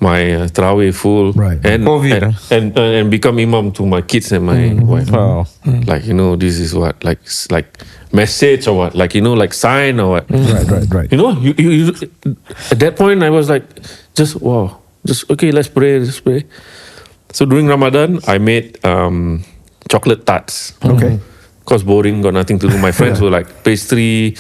my Tarawih full, Right. and COVID, and become imam to my kids and my wife. Wow. Like, you know, this is what like message or what, like, you know, like sign or what. Right. You know, you at that point I was like, just okay, let's pray. So during Ramadan, I made chocolate tarts. Okay. Cause boring, got nothing to do. My friends were like pastry,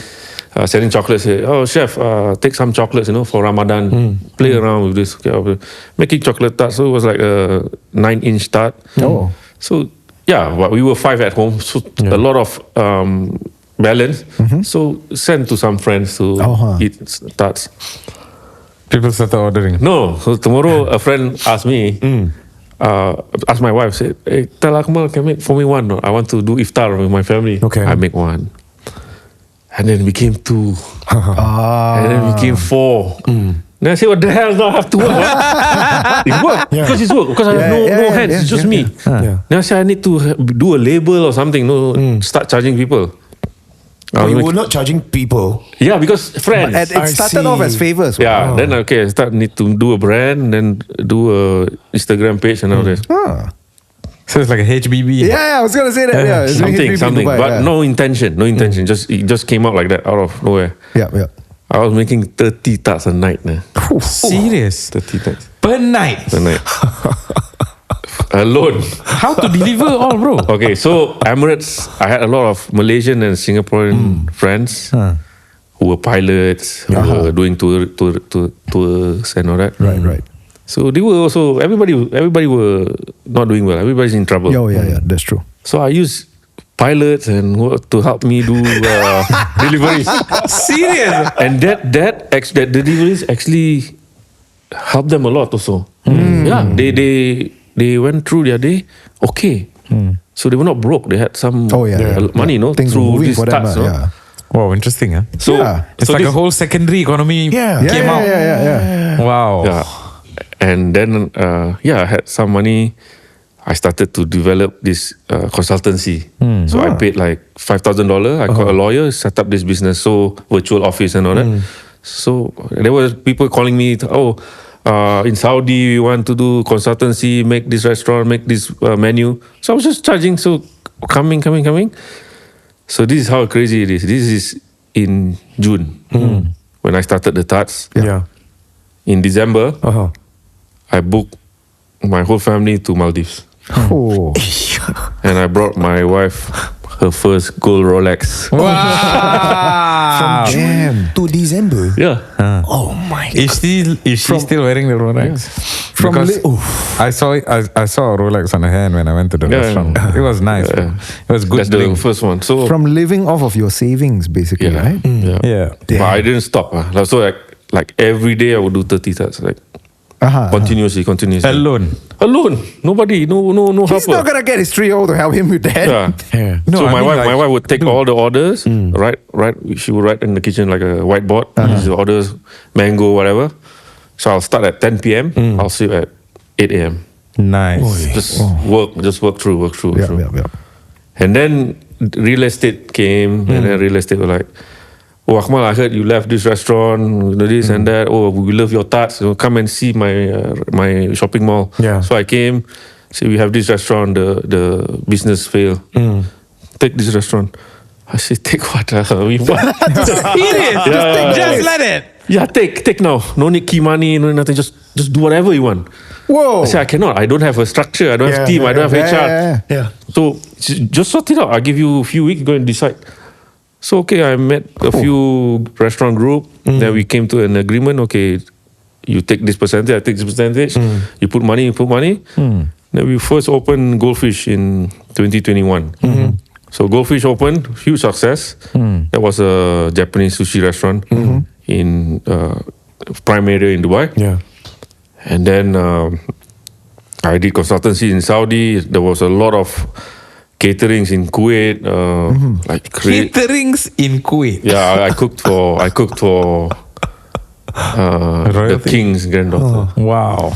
selling chocolates. Say, oh chef, take some chocolates, you know, for Ramadan. Play around with this. Okay, making chocolate tarts. So it was like a 9-inch tart. Oh. So yeah, but we were 5 at home, so a lot of balance. So sent to some friends to eat tarts. People started ordering. No, so tomorrow a friend asked me, asked my wife, said, hey, tell Akmal, can make for me one. I want to do iftar with my family. Okay. I make one. And then it became 2. And then it became 4. Then I said, what the hell do I have to work? It worked. Because it's work. Because I have no hands. It's just me. Yeah. Then I said, I need to do a label or something. No, start charging people. But you were not charging people. Yeah, because friends. And it I started off see. as favors. Yeah, then okay, I need to do a brand, then do a Instagram page and all this. Ah. So it's like a HBB. Yeah, I was gonna say that. Yeah, it's really big in Something, Dubai, but yeah. no intention. It just came out like that out of nowhere. Yeah. I was making 30 tarts a night. Serious? 30 tarts Per night. a night. Alone. How to deliver all, bro? Okay, so Emirates, I had a lot of Malaysian and Singaporean friends who were pilots, who were doing tours and all that. Right. So they were also, everybody were not doing well. Everybody's in trouble. Yeah, that's true. So I used pilots and to help me do deliveries. Serious? And that deliveries actually helped them a lot also. Yeah, they went through their day okay. So they were not broke. They had some money, no, Things were through moving these for them. tarts, no? Yeah. Wow, interesting, huh? So Yeah. It's so like this- a whole secondary economy Yeah. came out. Yeah. Wow. Yeah. And then, I had some money. I started to develop this consultancy. So I paid like $5,000. I called a lawyer, set up this business, so virtual office and all that. So there were people calling me, in Saudi, we want to do consultancy, make this restaurant, make this menu. So I was just charging, so coming. So this is how crazy it is. This is in June when I started the tarts. Yeah. In December, Uh-huh. I booked my whole family to Maldives. Oh. And I brought my wife her first gold Rolex. Wow. Damn. To December. Yeah. Oh my. Is she still wearing the Rolex? From Because I saw a Rolex on her hand when I went to the Yeah. restaurant. It was nice. bro. It was good. That's the bling. first one. So From living off of your savings, basically, yeah, right? yeah. Yeah. But I didn't stop. So like every day I would do 30 tarts, like continuously. Alone. Nobody. No He's helper. not gonna get his 3-year-old to help him with that. Yeah. Yeah. No, So I my mean, wife like, would take all the orders, right. She would write in the kitchen like a whiteboard. This is the orders, mango, whatever. So I'll start at 10 p.m. I'll sleep at 8 a.m. Nice. Just work through. Yeah. And then real estate came, and then real estate were like, "Oh, Akmal, I heard you left this restaurant, this and that. Oh, we love your tarts. Come and see my shopping mall." Yeah. So I came. Say we have this restaurant. The business failed. Take this restaurant. I said, take what? Serious? Just let it. Yeah, take now. No need key money. No nothing. Just do whatever you want. Whoa. I said, I cannot. I don't have a structure. I don't have team. I don't have HR. Yeah. So just sort it out. I'll give you a few weeks. Go and decide. So okay, I met a few restaurant group. Then we came to an agreement. Okay, you take this percentage, I take this percentage. You put money. Then we first opened Goldfish in 2021. So Goldfish opened, huge success. That was a Japanese sushi restaurant in prime area in Dubai. Yeah. And then I did consultancy in Saudi. There was a lot of caterings in Kuwait. Caterings in Kuwait. Yeah, I cooked for the Royalty. king's granddaughter. Wow.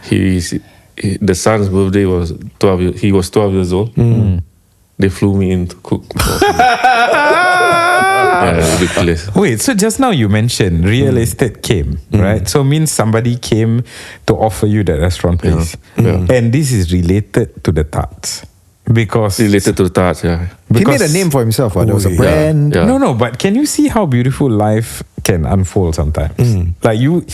The son's birthday was 12 years. He was 12 years old. They flew me in to cook. Yeah, ridiculous. Wait, so just now you mentioned real estate came, right? So means somebody came to offer you that restaurant place. And this is related to the tarts. Because Related to the tarts, yeah. He made a name for himself. There was a brand. Yeah. No, but can you see how beautiful life can unfold sometimes? Like you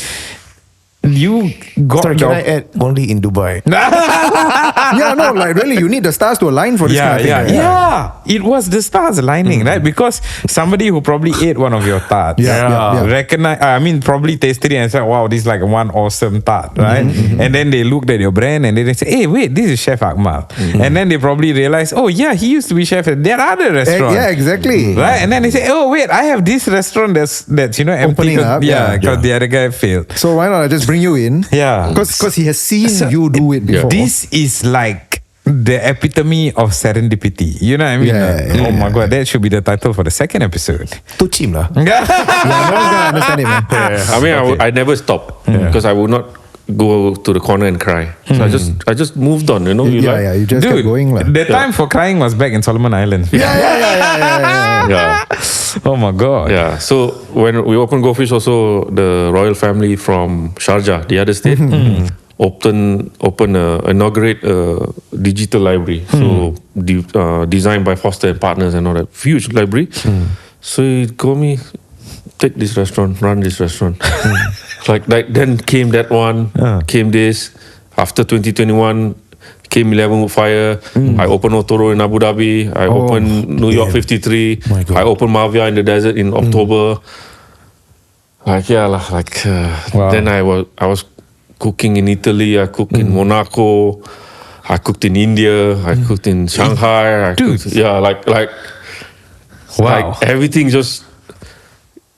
got Sorry, can your I add only in Dubai? Yeah, no, like really, you need the stars to align for this kind of thing. yeah. It was the stars aligning, right? Because somebody who probably ate one of your tarts, Yeah. recognize. I mean, probably tasted it and said, "Wow, this is like one awesome tart," right? And then they looked at your brand and they say, "Hey, wait, this is Chef Akmal." And then they probably realize, "Oh yeah, he used to be chef at that other restaurant." Yeah, exactly. Right, and then they say, "Oh wait, I have this restaurant that's empty." Opening 'cause- up, yeah, yeah. because the other guy failed. So why not I just bring you in? Yeah. Because he has seen you do it before. This is like the epitome of serendipity. You know what I mean? Yeah, Oh my god, that should be the title for the second episode. Too cheap lah. Yeah, no one's gonna understand it, man. I mean, I never stopped because I would not go to the corner and cry. So I just moved on. You You just kept Dude, going. Like. the time for crying was back in Solomon Islands. Yeah. Yeah. Oh my god. Yeah. So when we opened Goldfish, also the royal family from Sharjah, the other state, inaugurate a digital library. So designed by Foster and Partners and all that huge library. So he told me, take this restaurant, run this restaurant. Like then came that one, came this. After 2021. Came 11 Woodfire. I opened Otoro in Abu Dhabi. I opened New York 53. My God. I opened Mavia in the desert in October. Then I was cooking in Italy. I cooked in Monaco. I cooked in India. I cooked in Shanghai. Like everything just.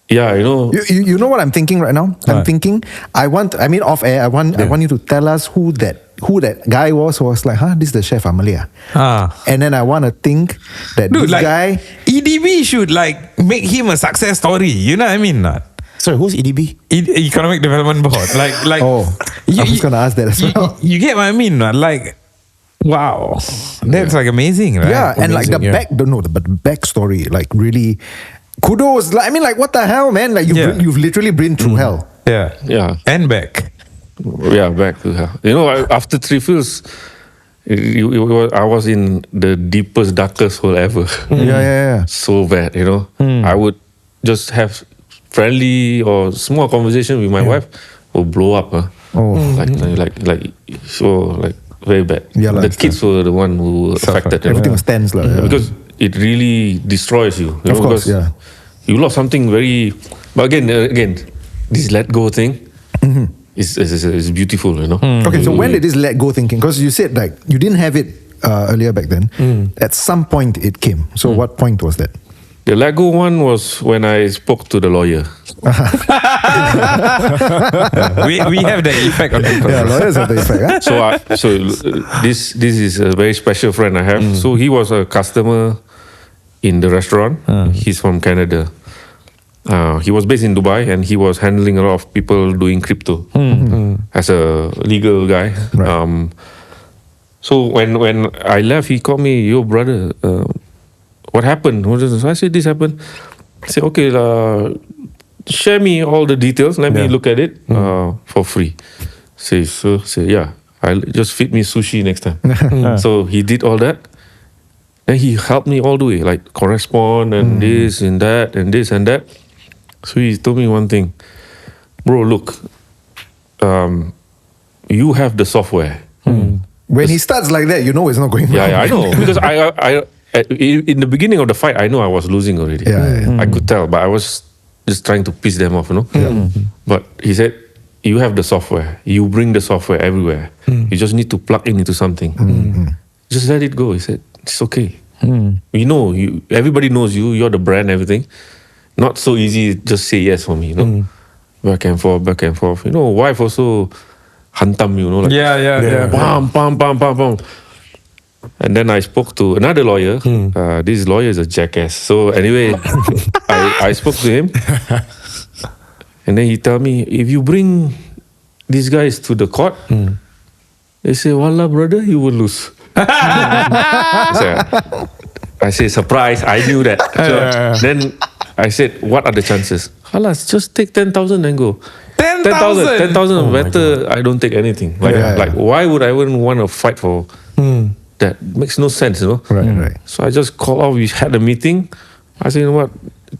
Yeah, You know what I'm thinking right now? I'm thinking off air, I want you to tell us who that guy was who was like, this is the chef Amalia. And then I want to think that Dude, this like guy. EDB should like make him a success story. You know what I mean? Not Sorry, who's EDB? Economic Development Board. Like Oh, I was going to ask that as well. You get what I mean? Not like. Wow, that's like amazing, right? Yeah, and like the Amazing, backstory, like really kudos. Like, I mean, like what the hell, man? Like you've literally been through hell. Yeah, and back. Yeah, back to hell. After Three Fields, I was in the deepest, darkest hole ever. Yeah. So bad, I would just have friendly or small conversation with my wife, will blow up. Like very bad. Yeah, the kids were the one who were affected. Everything was tense, Because it really destroys you. Of course, because you lost something very. But again, this let go thing is beautiful. Okay, so when did this let go thinking? Because you said like you didn't have it earlier back then. At some point it came. So what point was that? The let go one was when I spoke to the lawyer. we have the effect on people. Yeah, lawyers have the effect. So this is a very special friend I have. So he was a customer in the restaurant. He's from Canada. He was based in Dubai and he was handling a lot of people doing crypto as a legal guy. Right. So when I left, he called me, "Yo, brother, what happened?" So I said, "This happened." I said, "Okay, share me all the details. Let me look at it for free." Say, yeah, I'll just feed me sushi next time. So he did all that. And he helped me all the way, like correspond and this and that and this and that. So he told me one thing, "Bro, look, you have the software." When he starts like that, you know it's not going well. Yeah, I know. Because I in the beginning of the fight, I know I was losing already. Yeah. I could tell, but I was just trying to piss them off, But he said, you have the software. You bring the software everywhere. You just need to plug in into something. Just let it go. He said, it's okay. You know, everybody knows you. You're the brand, everything. Not so easy. Just say yes for me. You know, back and forth, back and forth. You know, wife also hantam you. You know, like bam, bam, bam, bam, bam. And then I spoke to another lawyer. This lawyer is a jackass. So anyway, I spoke to him. And then he tell me, if you bring these guys to the court, they say, wallah brother, you will lose. I say, surprise, I knew that. So then I said, what are the chances? Halas, just take 10,000 and go. 10,000 better, I don't take anything. Like why would I even want to fight for that? Makes no sense, you know? Right. So I just called off, we had a meeting. I said, you know what,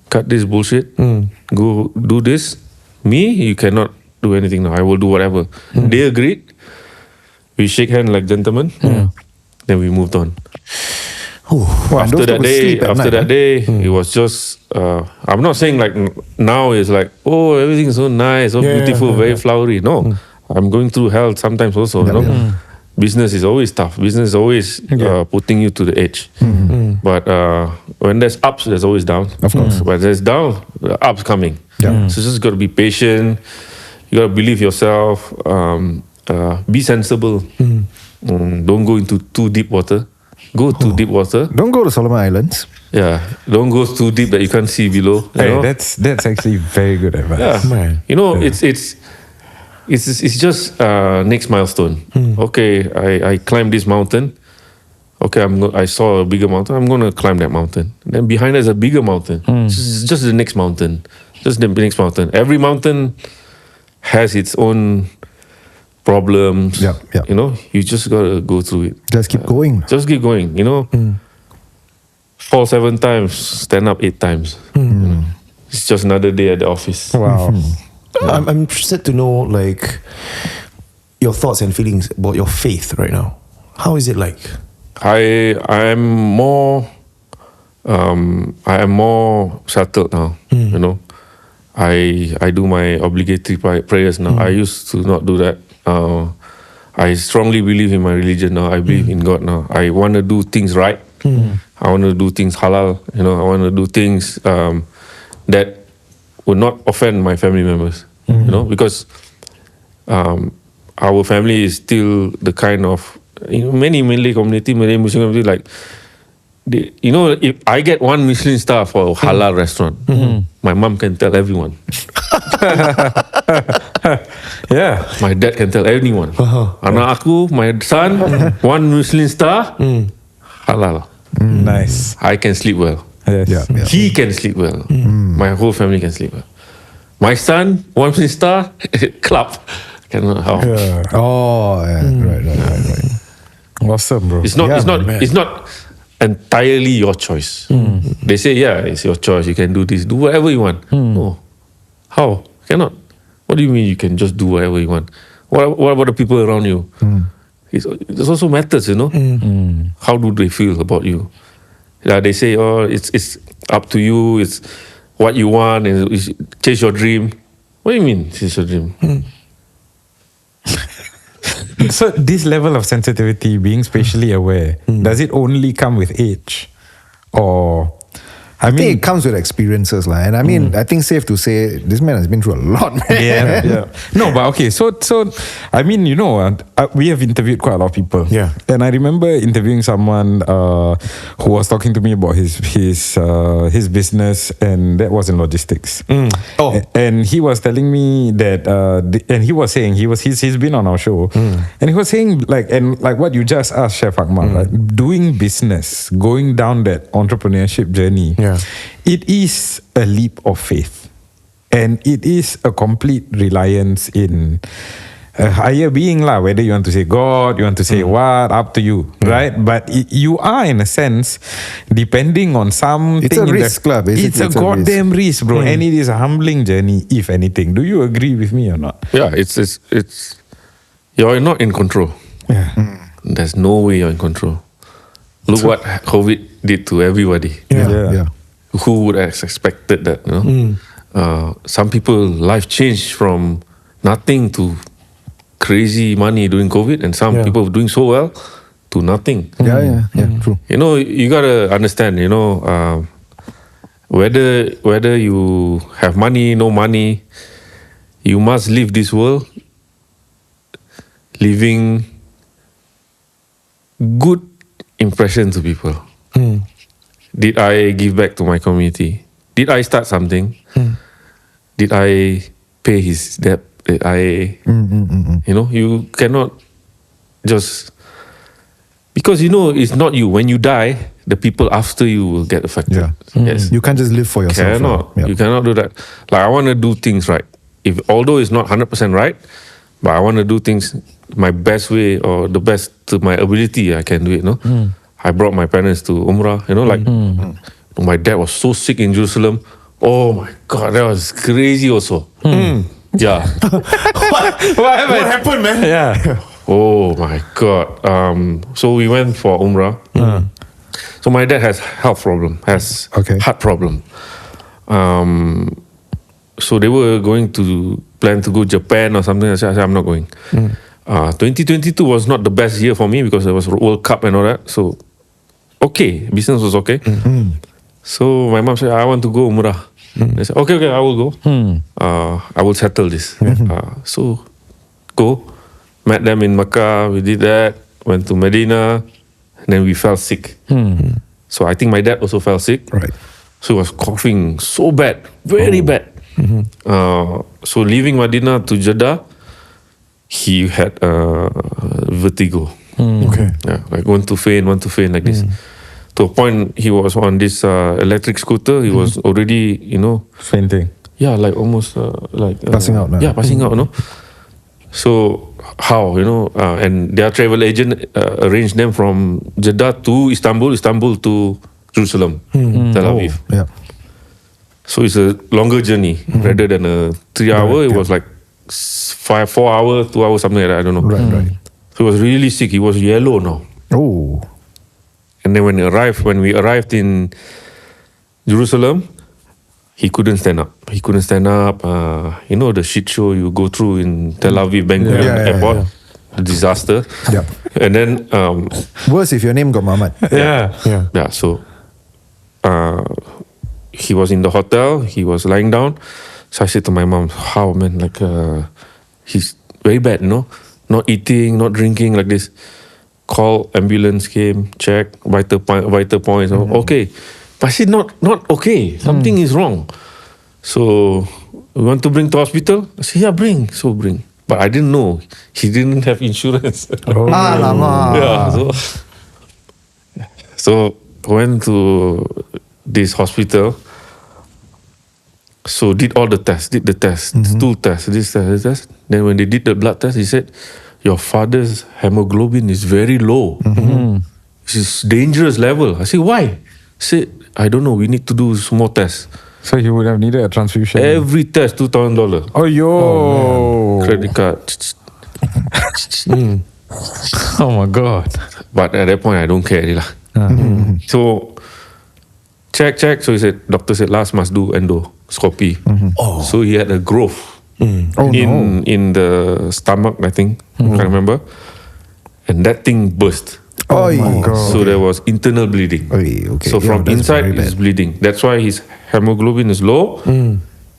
cut this bullshit, go do this. Me, you cannot do anything now. I will do whatever. They agreed. We shake hands like gentlemen. Then we moved on. After that day, it was just. I'm not saying like now it's like, oh, everything's so nice, so beautiful, very flowery. No, I'm going through hell sometimes also. You know, business is always tough. Business is always putting you to the edge. But when there's ups, there's always down. Of course. When there's down, the ups coming. So just got to be patient. You got to believe yourself. Be sensible. Don't go into too deep water. Go too deep water. Don't go to Solomon Islands. Yeah. Don't go too deep that you can't see below. You know? That's actually very good advice. Yeah. Man. You know, it's just next milestone. Okay, I climbed this mountain. Okay, I saw a bigger mountain. I'm gonna climb that mountain. Then behind there's a bigger mountain. It's just the next mountain. Just the next mountain. Every mountain has its own problems. You know, you just gotta go through it. Just keep going. Just keep going. You know, fall 7 times, stand up 8 times. You know? It's just another day at the office. Wow. I'm interested to know like your thoughts and feelings about your faith right now. How is it like? I am more settled now. You know, I do my obligatory prayers now. I used to not do that. I strongly believe in my religion now. I believe in God now. I want to do things right. I want to do things halal. You know, I want to do things that would not offend my family members. You know, because our family is still the kind of, you know, many Malay community, Malay Muslim community, like, you know, if I get 1 Michelin star for a halal restaurant, my mom can tell everyone. My dad can tell anyone. Anak aku, my son, 1 Michelin star, halal. Nice. I can sleep well. Yes. He can sleep well. My whole family can sleep well. My son, 1 Michelin star, club. Cannot help. Right. Awesome, bro. It's not entirely your choice. They say, it's your choice. You can do this, do whatever you want. No. How? Cannot. What do you mean you can just do whatever you want? What about the people around you? It also matters, you know. How do they feel about you? They say, it's up to you. It's what you want, and chase your dream. What do you mean, chase your dream? So this level of sensitivity, being spatially aware, does it only come with age? Or, I think it comes with experiences, and I mean, I think safe to say this man has been through a lot, man. No, but okay. So I mean, you know, we have interviewed quite a lot of people. Yeah. And I remember interviewing someone who was talking to me about his business, and that was in logistics. And he was telling me that, and he was saying he's been on our show, and he was saying like what you just asked, Chef Akmal, like doing business, going down that entrepreneurship journey. It is a leap of faith, and it is a complete reliance in a higher being lah. Whether you want to say God, you want to say what, up to you, right? But you are, in a sense, depending on something. It's a risk, basically. It's a goddamn risk, bro, and it is a humbling journey, if anything. Do you agree with me or not? Yeah, it's you're not in control. There's no way you're in control. Look what COVID did to everybody. Who would have expected that? You know, some people life changed from nothing to crazy money during COVID, and some people doing so well to nothing. Yeah, true. You know, you gotta understand. You know, whether you have money, no money, you must leave this world leaving good impression to people. Did I give back to my community? Did I start something? Did I pay his debt? Did I, you know, you cannot just, because you know it's not you. When you die, the people after you will get affected. Yeah. Yes. You can't just live for yourself. Cannot. right? You cannot do that. Like I want to do things right. If although it's not 100% right, but I want to do things my best way or the best to my ability. I can do it. No. I brought my parents to Umrah. You know, like my dad was so sick in Jerusalem. Oh my God, that was crazy. Also. Yeah. What happened, man? Yeah. Oh my God. So we went for Umrah. So my dad has health problem, has heart problem. So they were going to plan to go Japan or something. I said, I'm not going. 2022 was not the best year for me because there was World Cup and all that. So, okay, business was okay. So my mom said, I want to go Umrah. I said, okay, I will go. I will settle this. So, go. Met them in Mecca. We did that. Went to Medina. And then we fell sick. So I think my dad also fell sick. Right. So he was coughing so bad, very bad. So leaving Medina to Jeddah, he had vertigo. Okay. Yeah, like want to faint like this. To a point, he was on this electric scooter. He was already, you know, Fainting. yeah, like almost like Passing out now. Yeah, passing out. No. So how, you know? And their travel agent arranged them from Jeddah to Istanbul, Istanbul to Jerusalem, Tel Aviv. Yeah. So it's a longer journey rather than a 3 hour. It was like 4 hour, 2 hours, something like that. I don't know. Right. So he was really sick. He was yellow now. Oh. And then when we arrived in Jerusalem, he couldn't stand up. You know the shit show you go through in Tel Aviv, Ben Gurion Airport, the disaster. Yeah. And then Worse if your name got Muhammad. Yeah. So he was in the hotel. He was lying down. So I said to my mom, "How, man? Like he's very bad, you know, not eating, not drinking, like this." Call ambulance came, check vital points. Okay, but I said not okay. Something is wrong. So we want to bring to hospital. I said yeah, bring. So bring. But I didn't know he didn't have insurance. Alamak. Yeah. So went to this hospital. So did all the tests, stool test, this test. Then when they did the blood test, he said, your father's hemoglobin is very low. This is dangerous level. I said, why? He said, I don't know, we need to do some more tests. So he would have needed a transfusion. Every test, $2,000. Oh, yo. Credit card. Oh my God. But at that point, I don't care. So, check. So he said, doctor said, last must do endoscopy. So he had a growth in the stomach, I think. Can't remember. And that thing burst. Oh my God. So there was internal bleeding. Okay. So from that's inside, very it's bad. bleeding. That's why his hemoglobin is low.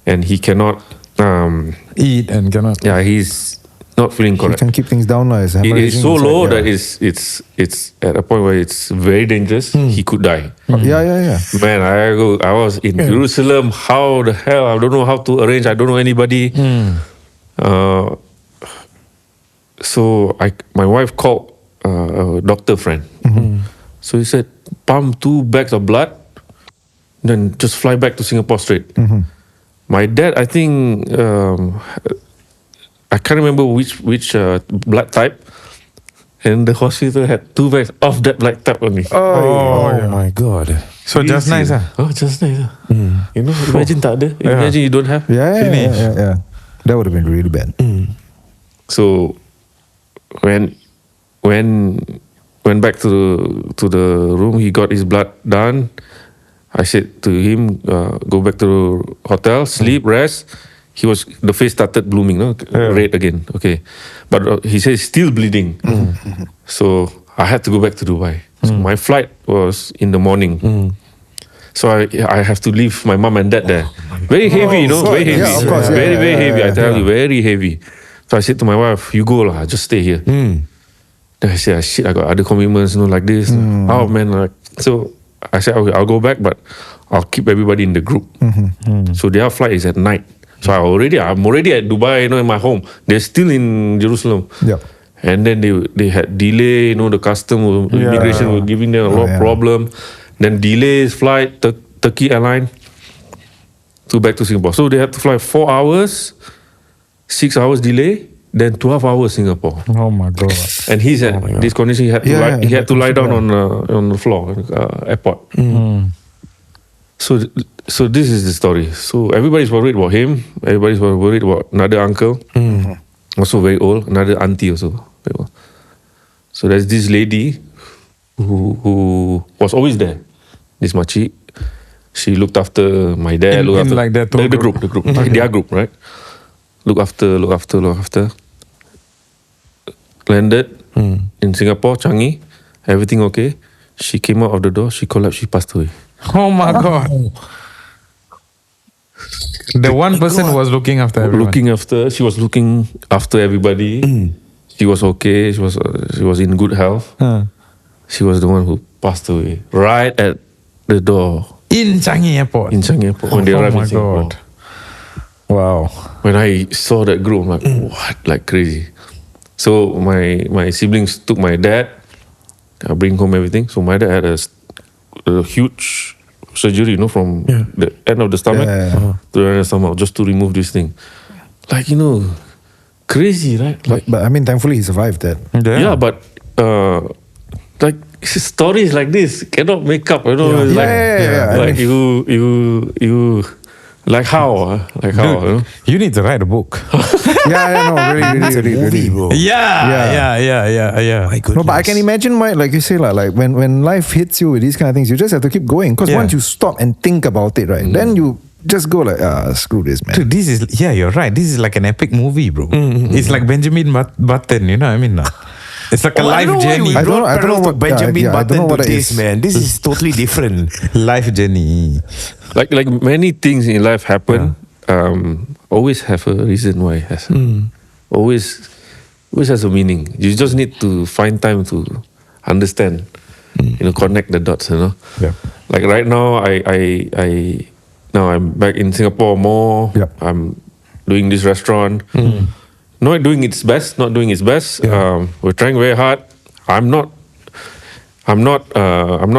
And he cannot, Eat and cannot. he's not feeling You correct. can keep things down. It It is so low that it's at a point where it's very dangerous. He could die. Yeah. Man, I was in Jerusalem. How the hell? I don't know how to arrange. I don't know anybody. So my wife called a doctor friend. So he said, pump 2 bags of blood, then just fly back to Singapore straight. My dad, I think, I can't remember which blood type. And the hospital had 2 bags of that blood type only. Oh my God. So just nice. Oh, just nice. You know, imagine tak ada. Imagine you don't have. Yeah. That would have been really bad. So when went back to the room, he got his blood done. I said to him, go back to the hotel, sleep, rest. the face started blooming, no, red again. Okay, but he says still bleeding. So I had to go back to Dubai. So my flight was in the morning. So I have to leave my mom and dad there. Very heavy, very heavy. Yeah, of course. Very heavy. I tell you, very heavy. So I said to my wife, "You go lah, just stay here." Then I said, "Shit, I got other commitments, like this." Oh man, so I said, "Okay, I'll go back, but I'll keep everybody in the group." So their flight is at night. So I'm already at Dubai, in my home. They're still in Jerusalem. Yeah. And then they had delay, the custom immigration were giving them a lot of problem. Then delays flight, Turkey airline back to Singapore. So they had to fly 4 hours, 6 hours delay, then 12 hours Singapore. Oh my God. And he's at this condition. He had to lie down on the floor, airport. So this is the story. So everybody's worried about him. Everybody's worried about another uncle, also very old, another auntie also very old. So there's this lady who was always there. This makcik, she looked after my dad. Looked after like that the group, their group, right? Look after. Landed in Singapore, Changi, everything okay. She came out of the door. She collapsed. She passed away. Oh my God. The one person who was looking after everyone. She was looking after everybody. She was okay. She was in good health. She was the one who passed away right at the door In Changi Airport. When they arrived in my Singapore. God. Wow. When I saw that group, I'm like, what? Like crazy. So my siblings took my dad, bring home everything. So my dad had a huge surgery, from the end of the stomach to the end of the stomach, just to remove this thing. Like, crazy, right? Like, But I mean, thankfully he survived that. yeah, but like stories like this cannot make up, Like you like how, You need to write a book. Really, really. bro. Yeah. My goodness. No, but I can imagine why, like you say, like when life hits you with these kind of things, you just have to keep going. Because once you stop and think about it, right, then you just go like, screw this, man. Dude, this is, you're right. This is like an epic movie, bro. It's like Benjamin Button, you know what I mean? It's like a life journey. I don't know what Benjamin I don't know Button what to that this, is. man. This is totally different. Life journey. like many things in life happen. Always have a reason why it has. Always has a meaning. You just need to find time to understand. Connect the dots. Yeah. Like right now, now I'm back in Singapore more. Yeah. I'm doing this restaurant. Not doing its best. We're trying very hard. I'm not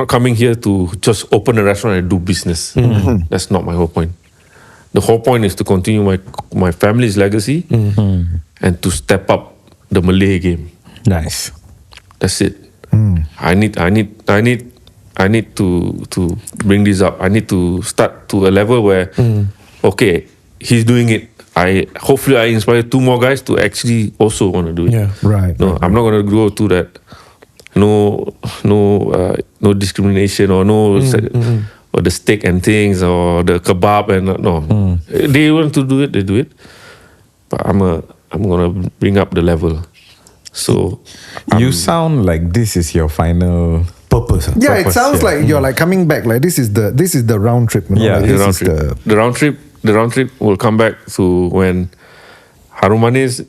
coming here to just open a restaurant and do business. That's not my whole point. The whole point is to continue my family's legacy and to step up the Malay game. Nice. That's it. I need to bring this up. I need to start to a level where okay, he's doing it. Hopefully I inspire 2 more guys to actually also want to do it. Yeah. Right. No, I'm not going to go to that. No discrimination or or the steak and things or the kebab and no. They want to do it, they do it. But I'm gonna bring up the level. So You sound like this is your final Purpose. Yeah, it sounds like you're like coming back. Like this is the round trip. Yeah, like the this round is trip. The round trip will come back to when Harum Manis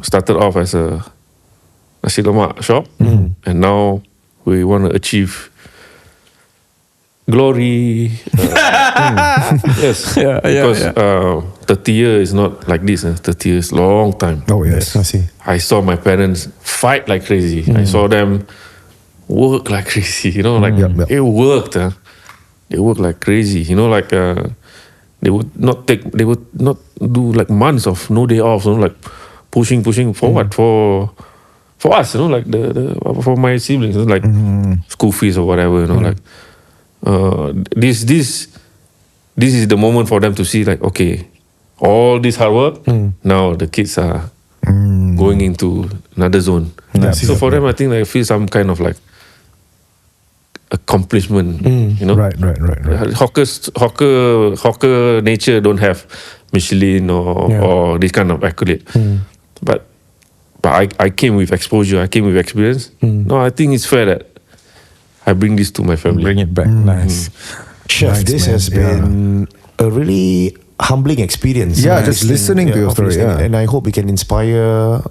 started off as a nasi lemak shop, and now we want to achieve glory. Yes, because 30 years is not like this. 30 years, long time. Oh yes. I see. I saw my parents fight like crazy. I saw them work like crazy. It worked. They work like crazy. They would not do like months of no day off. Like pushing for what? For us, like for my siblings, like school fees or whatever. Like this is the moment for them to see like, okay, all this hard work. Now the kids are going into another zone. So for them, I think I feel some kind of like accomplishment. You know, Right. Hawker nature don't have Michelin or this kind of accolade. But I came with exposure. I came with experience. No, I think it's fair that I bring this to my family. Bring it back. Nice. Chef, Nice, this man. has been a really humbling experience. Yeah, just listening to your of story, listening. yeah. And I hope we can inspire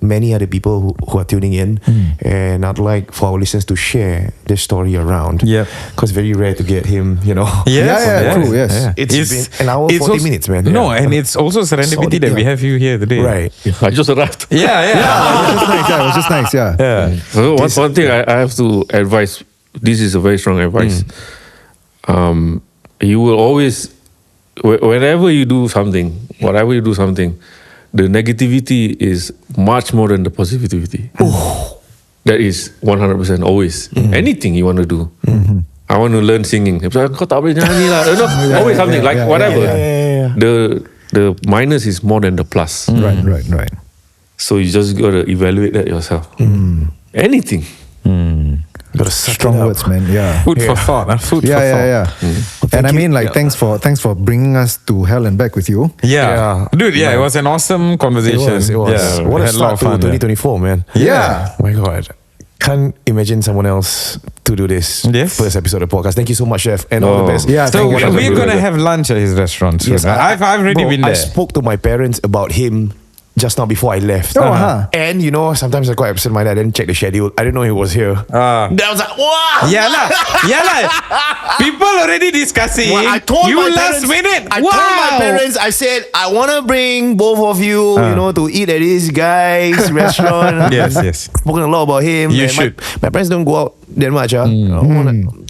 many other people who are tuning in. And I'd like for our listeners to share this story around. Yep. Because very rare to get him, you know. Yeah, true, yes. It's been an hour, 40 minutes, man. No, Yeah. and it's also serendipity Solid, that we yeah. have you here today. Right. I just arrived. Yeah. It was just nice, yeah. Yeah. So one thing I have to advise. This is a very strong advice. You will always, whenever you do something, whatever you do something, the negativity is much more than the positivity. That is 100% always. Anything you want to do. I want to learn singing. Kau tak boleh nyanyi lah. You know, always something like whatever. The minus is more than the plus. Right. So you just got to evaluate that yourself. Anything. Got to suck Strong it up. words, man. Yeah. Food for thought. Food for thought. Yeah. And I mean, like, thanks for bringing us to hell and back with you. Yeah. Dude, it was an awesome conversation. It was. Yeah, What a had lot start of to fun, 2024, man. Yeah. Oh my God. Can't imagine someone else to do this Yes. first episode of the podcast. Thank you so much, Chef, and all the best. Yeah, So thank you. we're gonna have lunch at his restaurant soon. Yes, I've already bro, been I there. spoke to my parents about him just now before I left. And you know, sometimes I quite absent-minded. I didn't check the schedule. I didn't know he was here. I was like, wow. Yeah lah. People already discussing. Well, I told you my last parents, minute. I told my parents, I said, I want to bring both of you, you know, to eat at this guy's restaurant. Yes. Spoken a lot about him. You and should. My parents don't go out that much.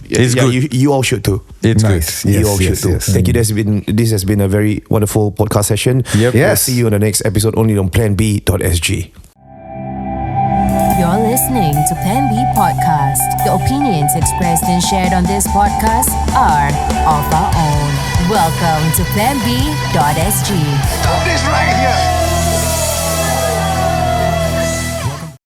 It's good. You all should too. It's Nice. good. You all should too. Thank you. This has been a very wonderful podcast session. Yep. We'll Yes. see you on the next episode only on planb.sg. You're listening to Plan B Podcast. The opinions expressed and shared on this podcast are of our own. Welcome to planb.sg. Stop this right here.